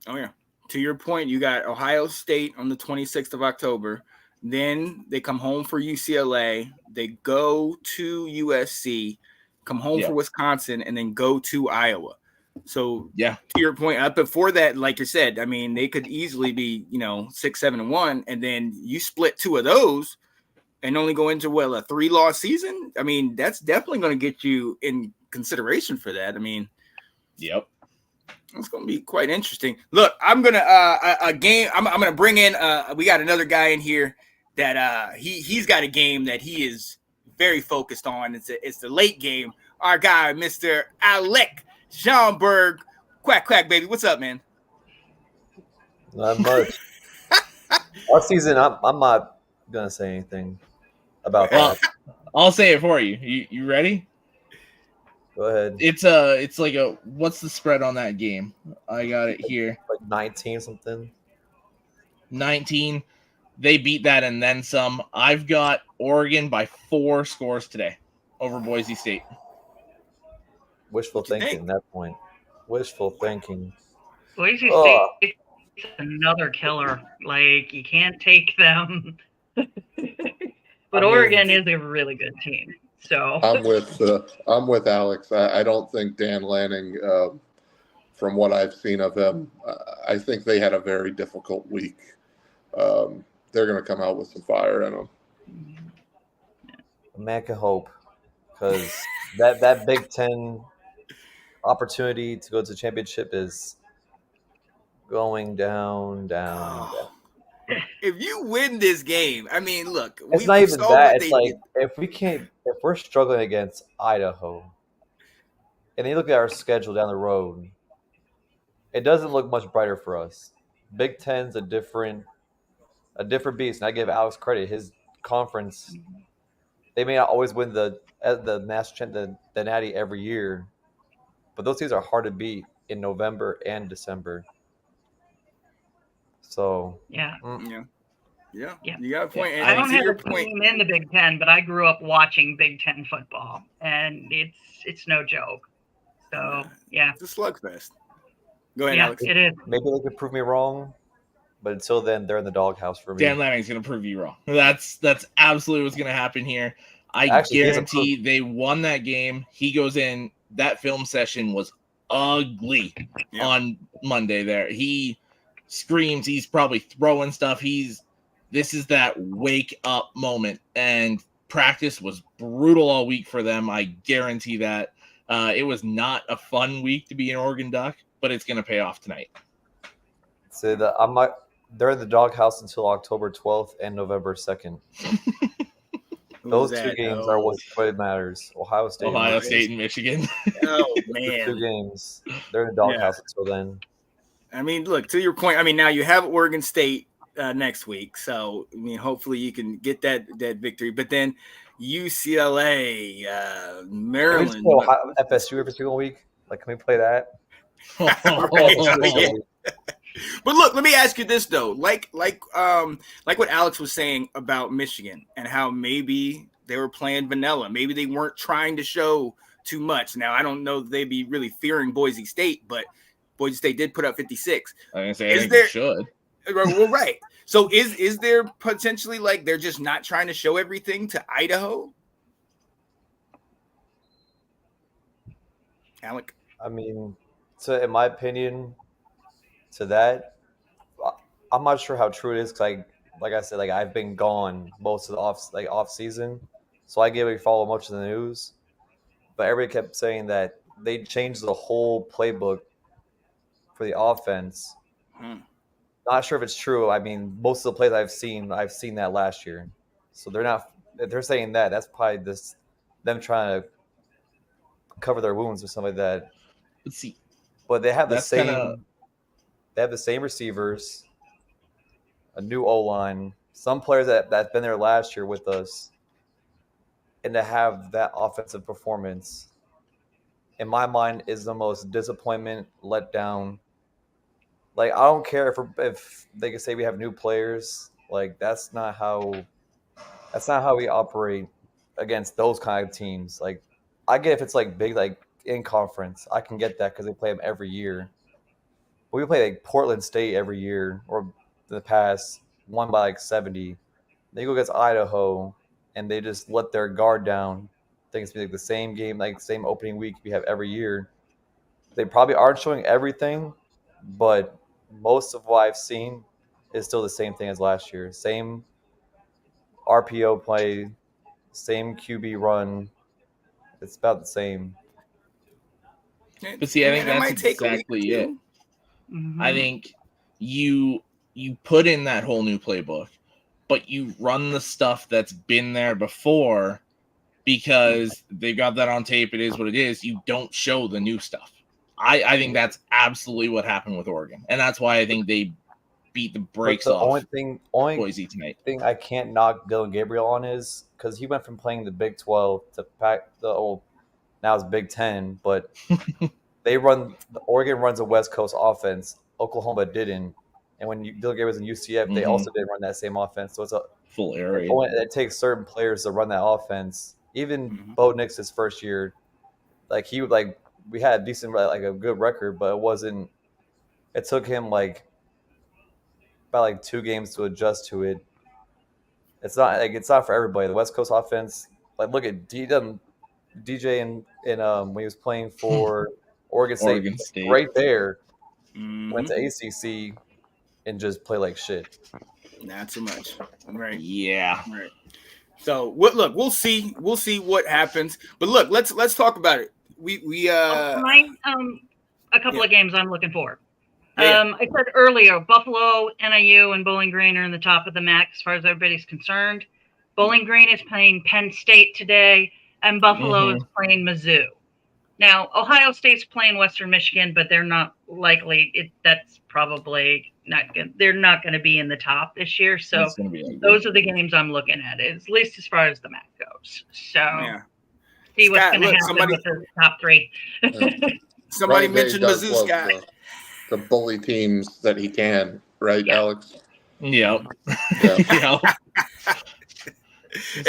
Oh, yeah. To your point, you got Ohio State on the 26th of October. Then they come home for UCLA. They go to USC, come home for Wisconsin, and then go to Iowa. So, to your point, up before that, like you said, I mean, they could easily be, 6-7-1, and then you split 2 of those and only go into a 3-loss season. I mean, that's definitely going to get you in consideration for that. I mean, it's going to be quite interesting. Look, I'm going to a game. I'm going to bring in. We got another guy in here that he's got a game that he is very focused on. It's the late game. Our guy, Mr. Alec Schomburg. Quack, quack, baby. What's up, man? Not much. Our season, I'm not gonna say anything about Well, that. I'll say it for you. You ready? Go ahead. It's like a what's the spread on that game? I got it here. Like 19 something. 19. They beat that and then some. I've got Oregon by 4 scores today over Boise State. Wishful What you thinking think? at that point. Wishful thinking. Boise Oh, State is another killer. Like, you can't take them. But I mean, Oregon is a really good team. So I'm with Alex. I don't think Dan Lanning, from what I've seen of him, I think they had a very difficult week. They're going to come out with some fire in them. a man can hope because that Big Ten opportunity to go to the championship is going down. If you win this game, I mean, look, It's we not even saw that. what It's they like did. if we're struggling against Idaho, and then you look at our schedule down the road, it doesn't look much brighter for us. Big Ten's a different beast, and I give Alex credit. His conference, they may not always win the Natty every year, but those teams are hard to beat in November and December. So yeah. Yeah, Yeah. you got a point. I And don't to have your a point, team in the Big Ten, but I grew up watching Big Ten football, and it's no joke. So yeah, it's a slugfest. Go ahead, yeah, Alex. it is. maybe they could prove me wrong, but until then, they're in the doghouse for me. Dan Lanning's going to prove you wrong. That's absolutely what's going to happen here. I Actually, he hasn't guarantee they won that game. He goes in. That film session was ugly on Monday there. He screams. He's probably throwing stuff. This is that wake up moment. And practice was brutal all week for them. I guarantee that. It was not a fun week to be an Oregon Duck, but it's going to pay off tonight. So I'm not. They're in the doghouse until October 12th and November 2nd. Those two games are what matters. Ohio State and Michigan. Oh the man, 2 games. They're in the doghouse until then. I mean, look, to your point. I mean, now you have Oregon State next week, so I mean, hopefully you can get that victory. But then UCLA, Maryland, Can we just play FSU every single week. Like, can we play that? Right. But look, let me ask you this though, like what Alex was saying about Michigan and how maybe they were playing vanilla, maybe they weren't trying to show too much. Now I don't know that they'd be really fearing Boise State, but Boise State did put up 56. I was gonna say, I think they should. Well, right. So is there potentially like they're just not trying to show everything to Idaho? Alec? I mean, in my opinion, to that, I'm not sure how true it is because like I said, like I've been gone most of the off season, so I can't really follow much of the news. But everybody kept saying that they changed the whole playbook for the offense. Not sure if it's true. I mean, most of the plays I've seen that last year. So if they're saying that, that's probably them trying to cover their wounds or something like that. Let's see. But they have the same receivers, a new O-line, some players that's been there last year with us, and to have that offensive performance, in my mind, is the most disappointment, letdown. Like, I don't care if they can say we have new players. Like, that's not how we operate against those kind of teams. Like, I get if it's like big, like in conference, I can get that because they play them every year. But we play like Portland State every year, or in the past, won by like 70. They go against Idaho, and they just let their guard down. I think it's like the same game, like same opening week we have every year. They probably aren't showing everything, but most of what I've seen is still the same thing as last year. Same RPO play, same QB run. It's about the same. But see, I think that's exactly it. I think you put in that whole new playbook, but you run the stuff that's been there before because they've got that on tape. It is what it is. You don't show the new stuff. I think that's absolutely what happened with Oregon. And that's why I think they beat the brakes the off only Boise tonight. thing I can't knock Dylan Gabriel on is because he went from playing the Big 12 to now it's Big 10, but Oregon runs a West Coast offense. Oklahoma didn't, and when Dylan Gabriel was in UCF, they also didn't run that same offense. So it's a full area. It takes certain players to run that offense. Even Bo Nix his first year, we had a decent a good record, but it wasn't. It took him about 2 games to adjust to it. It's not for everybody. The West Coast offense, look at DJ and when he was playing for Oregon State, right there, went to ACC and just play like shit. Not too much, right? Yeah, right. So look, we'll see what happens. But look, let's talk about it. We a couple of games I'm looking for. Yeah. I said earlier, Buffalo, NIU, and Bowling Green are in the top of the MAC as far as everybody's concerned. Bowling Green is playing Penn State today, and Buffalo is playing Mizzou. Now, Ohio State's playing Western Michigan, but they're not likely. That's probably not good. They're not going to be in the top this year. So those are the games I'm looking at, at least as far as the MAC goes. So see what's going to happen with the top 3. Somebody mentioned Mizzou, Scott. The bully teams that he can, right, Alex? Yep. Hey,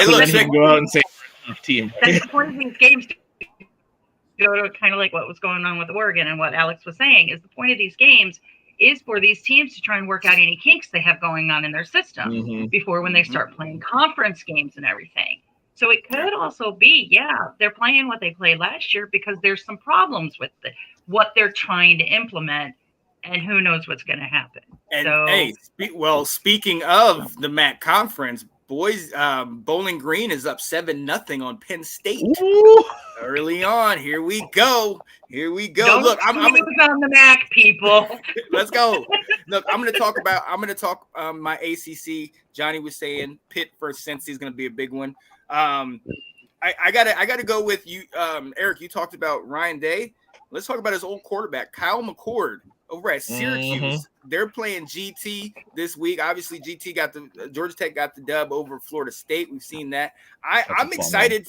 look, he can go out and say team. That's the point of these games. Go to kind of like what was going on with Oregon and what Alex was saying is the point of these games is for these teams to try and work out any kinks they have going on in their system before when they start playing conference games and everything. So it could also be, they're playing what they played last year because there's some problems with what they're trying to implement. And who knows what's going to happen. And speaking of the MAC conference, boys, Bowling Green is up 7-0 on Penn State. Ooh. Early on. Here we go. Don't Look, I'm on the MAC, people. Let's go. Look, I'm going to talk my ACC. Johnny was saying Pitt versus Cincy is going to be a big one. I gotta go with you, Eric. You talked about Ryan Day. Let's talk about his old quarterback, Kyle McCord. Over at Syracuse, they're playing GT this week. Obviously, Georgia Tech got the dub over Florida State. We've seen that. I'm excited.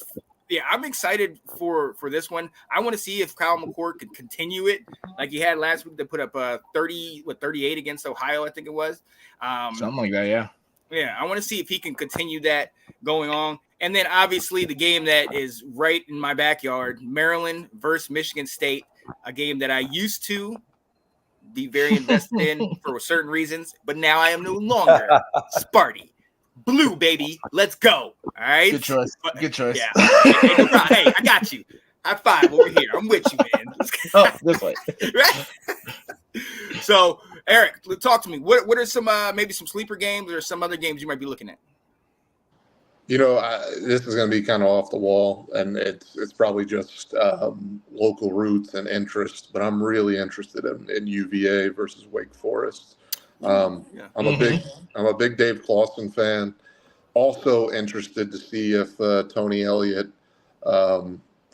I'm excited for this one. I want to see if Kyle McCord can continue it like he had last week. They put up 38 against Ohio, I think it was. Something like that, yeah. Yeah, I want to see if he can continue that going on. And then obviously the game that is right in my backyard, Maryland versus Michigan State, a game that I used to be very invested in for certain reasons, but now I am no longer. Sparty. Blue, baby. Let's go. All right. Good choice. Yeah. Hey, I got you. High five over here. I'm with you, man. Oh, this way. Right? So, Eric, talk to me. What are some maybe some sleeper games or some other games you might be looking at? This is going to be kind of off the wall, and it's probably just local roots and interest. But I'm really interested in UVA versus Wake Forest. I'm a big Dave Clawson fan. Also interested to see if Tony Elliott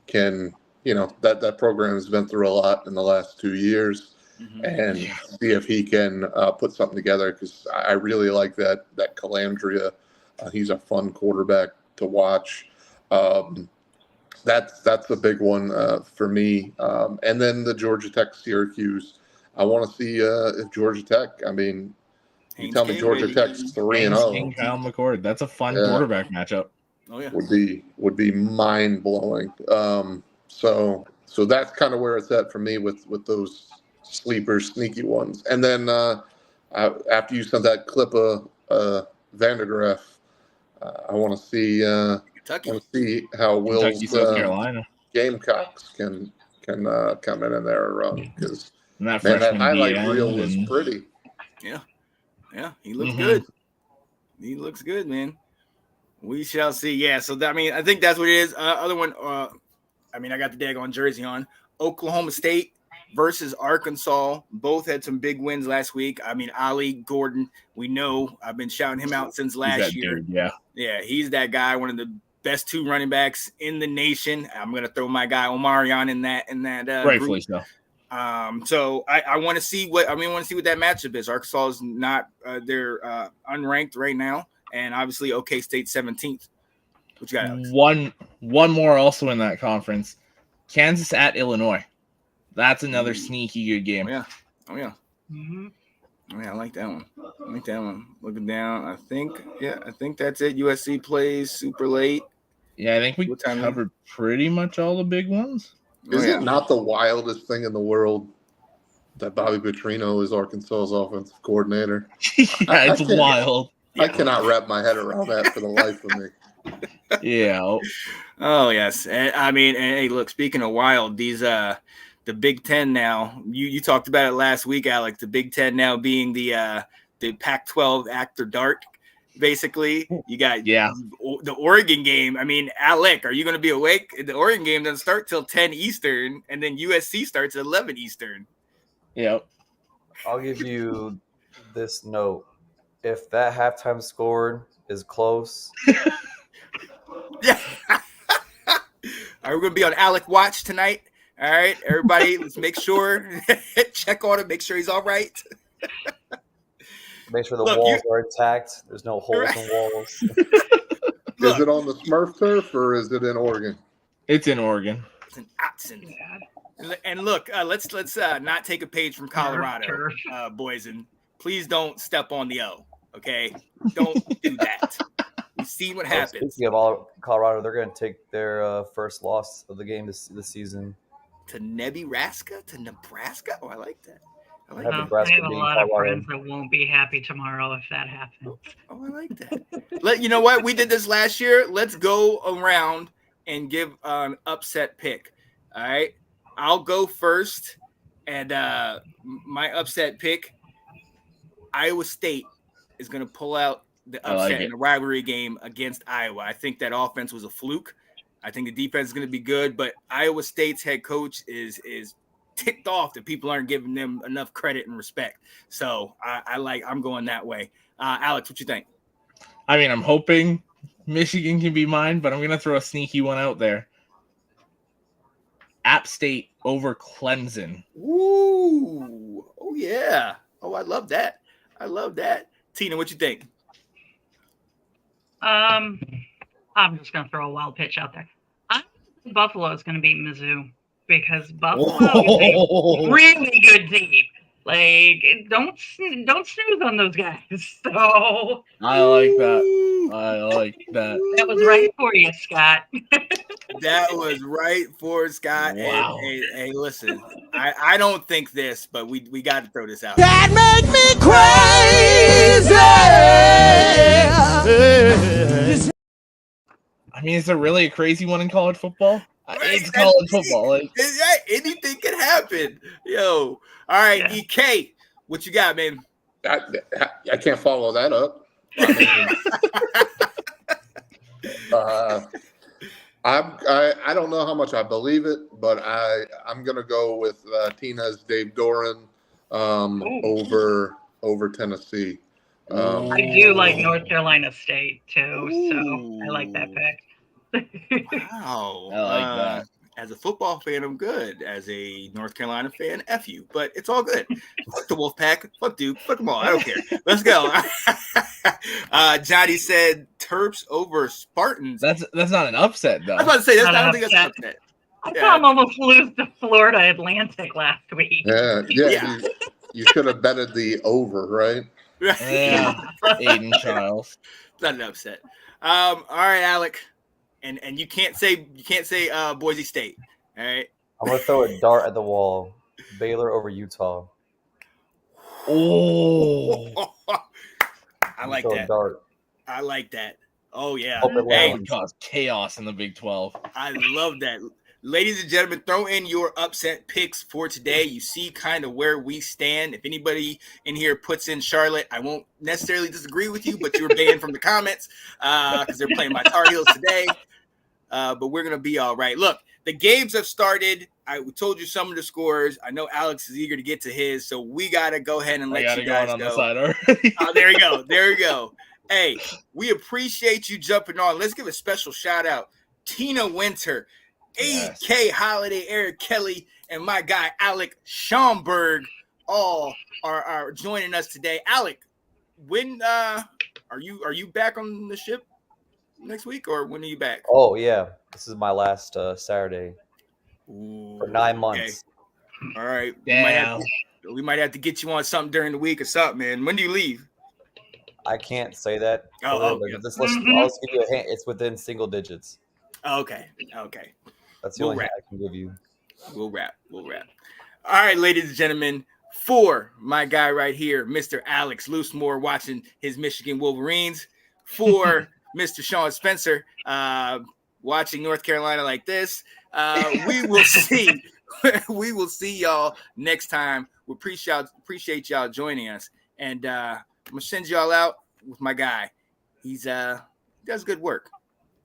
can. That program has been through a lot in the last 2 years, and see if he can put something together. Because I really like that Calandria. He's a fun quarterback to watch. That's a big one for me. And then the Georgia Tech Syracuse. I want to see if Georgia Tech. I mean, you tell me Georgia Tech's 3-0. Kyle McCord. That's a fun quarterback matchup. Oh yeah, would be mind blowing. So that's kind of where it's at for me with those sleepers, sneaky ones. And then after you sent that clip of Vandergriff. I want to see how Will's South Carolina Gamecocks can come in there because that highlight reel was pretty. Yeah, he looks good. He looks good, man. We shall see. Yeah, so I think that's what it is. Other one, I got the daggone jersey on. Oklahoma State versus Arkansas. Both had some big wins last week. Ali Gordon, we know. I've been shouting him out since last year. Dude, yeah. Yeah, he's that guy, one of the best 2 running backs in the nation. I'm going to throw my guy Omarion in that rightfully group. so. So I want to see what that matchup is. Arkansas is not they're unranked right now, and obviously OK State 17th. What you got, Alex? One more also in that conference. Kansas at Illinois. That's another sneaky good game. Oh yeah. Mm-hmm. Oh yeah, I like that one. Looking down, I think that's it. USC plays super late. Yeah, I think we covered pretty much all the big ones. Is it not the wildest thing in the world that Bobby Petrino is Arkansas's offensive coordinator? It's wild. I cannot wrap my head around that for the life of me. Yeah. Oh yes. I mean, hey, look. Speaking of wild, these the Big Ten now. You talked about it last week, Alex. The Big Ten now being the Pac-12 after dark. Basically, you got the Oregon game. I mean, Alec, are you going to be awake? The Oregon game doesn't start till 10 Eastern, and then USC starts at 11 Eastern. Yep. I'll give you this note. If that halftime score is close. Yeah. Are we going to be on Alec Watch tonight? All right, everybody, let's make sure. Check on him. Make sure he's all right. Make sure the walls are intact. There's no holes in walls. Is it on the Smurf turf or is it in Oregon? It's in Oregon. It's in Autzen. And look, let's not take a page from Colorado, boys, and please don't step on the O. Okay, don't do that. We've seen what happens. Speaking of Colorado, they're going to take their first loss of the game this season. To Nebraska? Oh, I like that. I have a lot of friends that won't be happy tomorrow if that happens. Oh, I like that. You know what? We did this last year. Let's go around and give an upset pick. All right. I'll go first. And my upset pick, Iowa State is going to pull out the upset in the rivalry game against Iowa. I think that offense was a fluke. I think the defense is going to be good, but Iowa State's head coach is ticked off that people aren't giving them enough credit and respect. So I'm going that way. Alex, what you think? I mean, I'm hoping Michigan can be mine, but I'm going to throw a sneaky one out there. App State over Clemson. Ooh. Oh, yeah. Oh, I love that. Tina, what you think? I'm just going to throw a wild pitch out there. I think Buffalo is going to beat Mizzou because Buffalo is a really good team. Like, don't snooze on those guys. So I like that. That was right for you, Scott. That was right for Scott. Wow. And, hey, listen, I don't think this, but we got to throw this out. That make me crazy. I mean, is there really a crazy one in college football? It's college football. Anything can happen. Yo. All right, yeah. EK, what you got, man? I can't follow that up. I don't know how much I believe it, but I'm gonna go with Tina's Dave Doran over Tennessee. I do like North Carolina State too, so I like that pick. Wow, I like that. As a football fan, I'm good. As a North Carolina fan, F you. But it's all good. Fuck the Wolfpack. Fuck Duke. Fuck them all. I don't care. Let's go. Johnny said Terps over Spartans. That's not an upset, though. I was about to say, I don't think that's an upset. I saw them almost lose to Florida Atlantic last week. Yeah. You should have betted the over, right? Yeah. Aiden Childs. Not an upset. All right, Alec. And you can't say Boise State. All right. I'm gonna throw a dart at the wall. Baylor over Utah. Oh, I like that. Dart. I like that. Oh yeah. Hey, would cause chaos in the Big 12. I love that. Ladies and gentlemen, throw in your upset picks for today. You see kind of where we stand. If anybody in here puts in Charlotte, I won't necessarily disagree with you, but you were banned from the comments because they're playing my Tar Heels today. But we're going to be all right. Look, the games have started. I told you some of the scores. I know Alex is eager to get to his, so we got to go ahead and let you guys go. The side already. There we go. There we go. Hey, we appreciate you jumping on. Let's give a special shout out. Tina Winter. Yes. AK Holiday, Eric Kelley, and my guy Alec Schomburg all are joining us today. Alec, when are you back on the ship next week, or when are you back? Oh yeah, this is my last Saturday for 9 Okay. months. All right. Damn. We might have to get you on something during the week or something, man. When do you leave? I can't say that. Oh, but yeah. I'll just give you a hint. It's within single digits. Okay. That's the only hint I can give you. We'll wrap. All right, ladies and gentlemen, for my guy right here, Mr. Alex Loosemore, watching his Michigan Wolverines. For Mr. Sean Spencer, watching North Carolina like this. We will see. We will see y'all next time. We appreciate y'all joining us, and I'm gonna send y'all out with my guy. He does good work.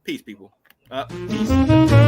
Peace, people. Peace.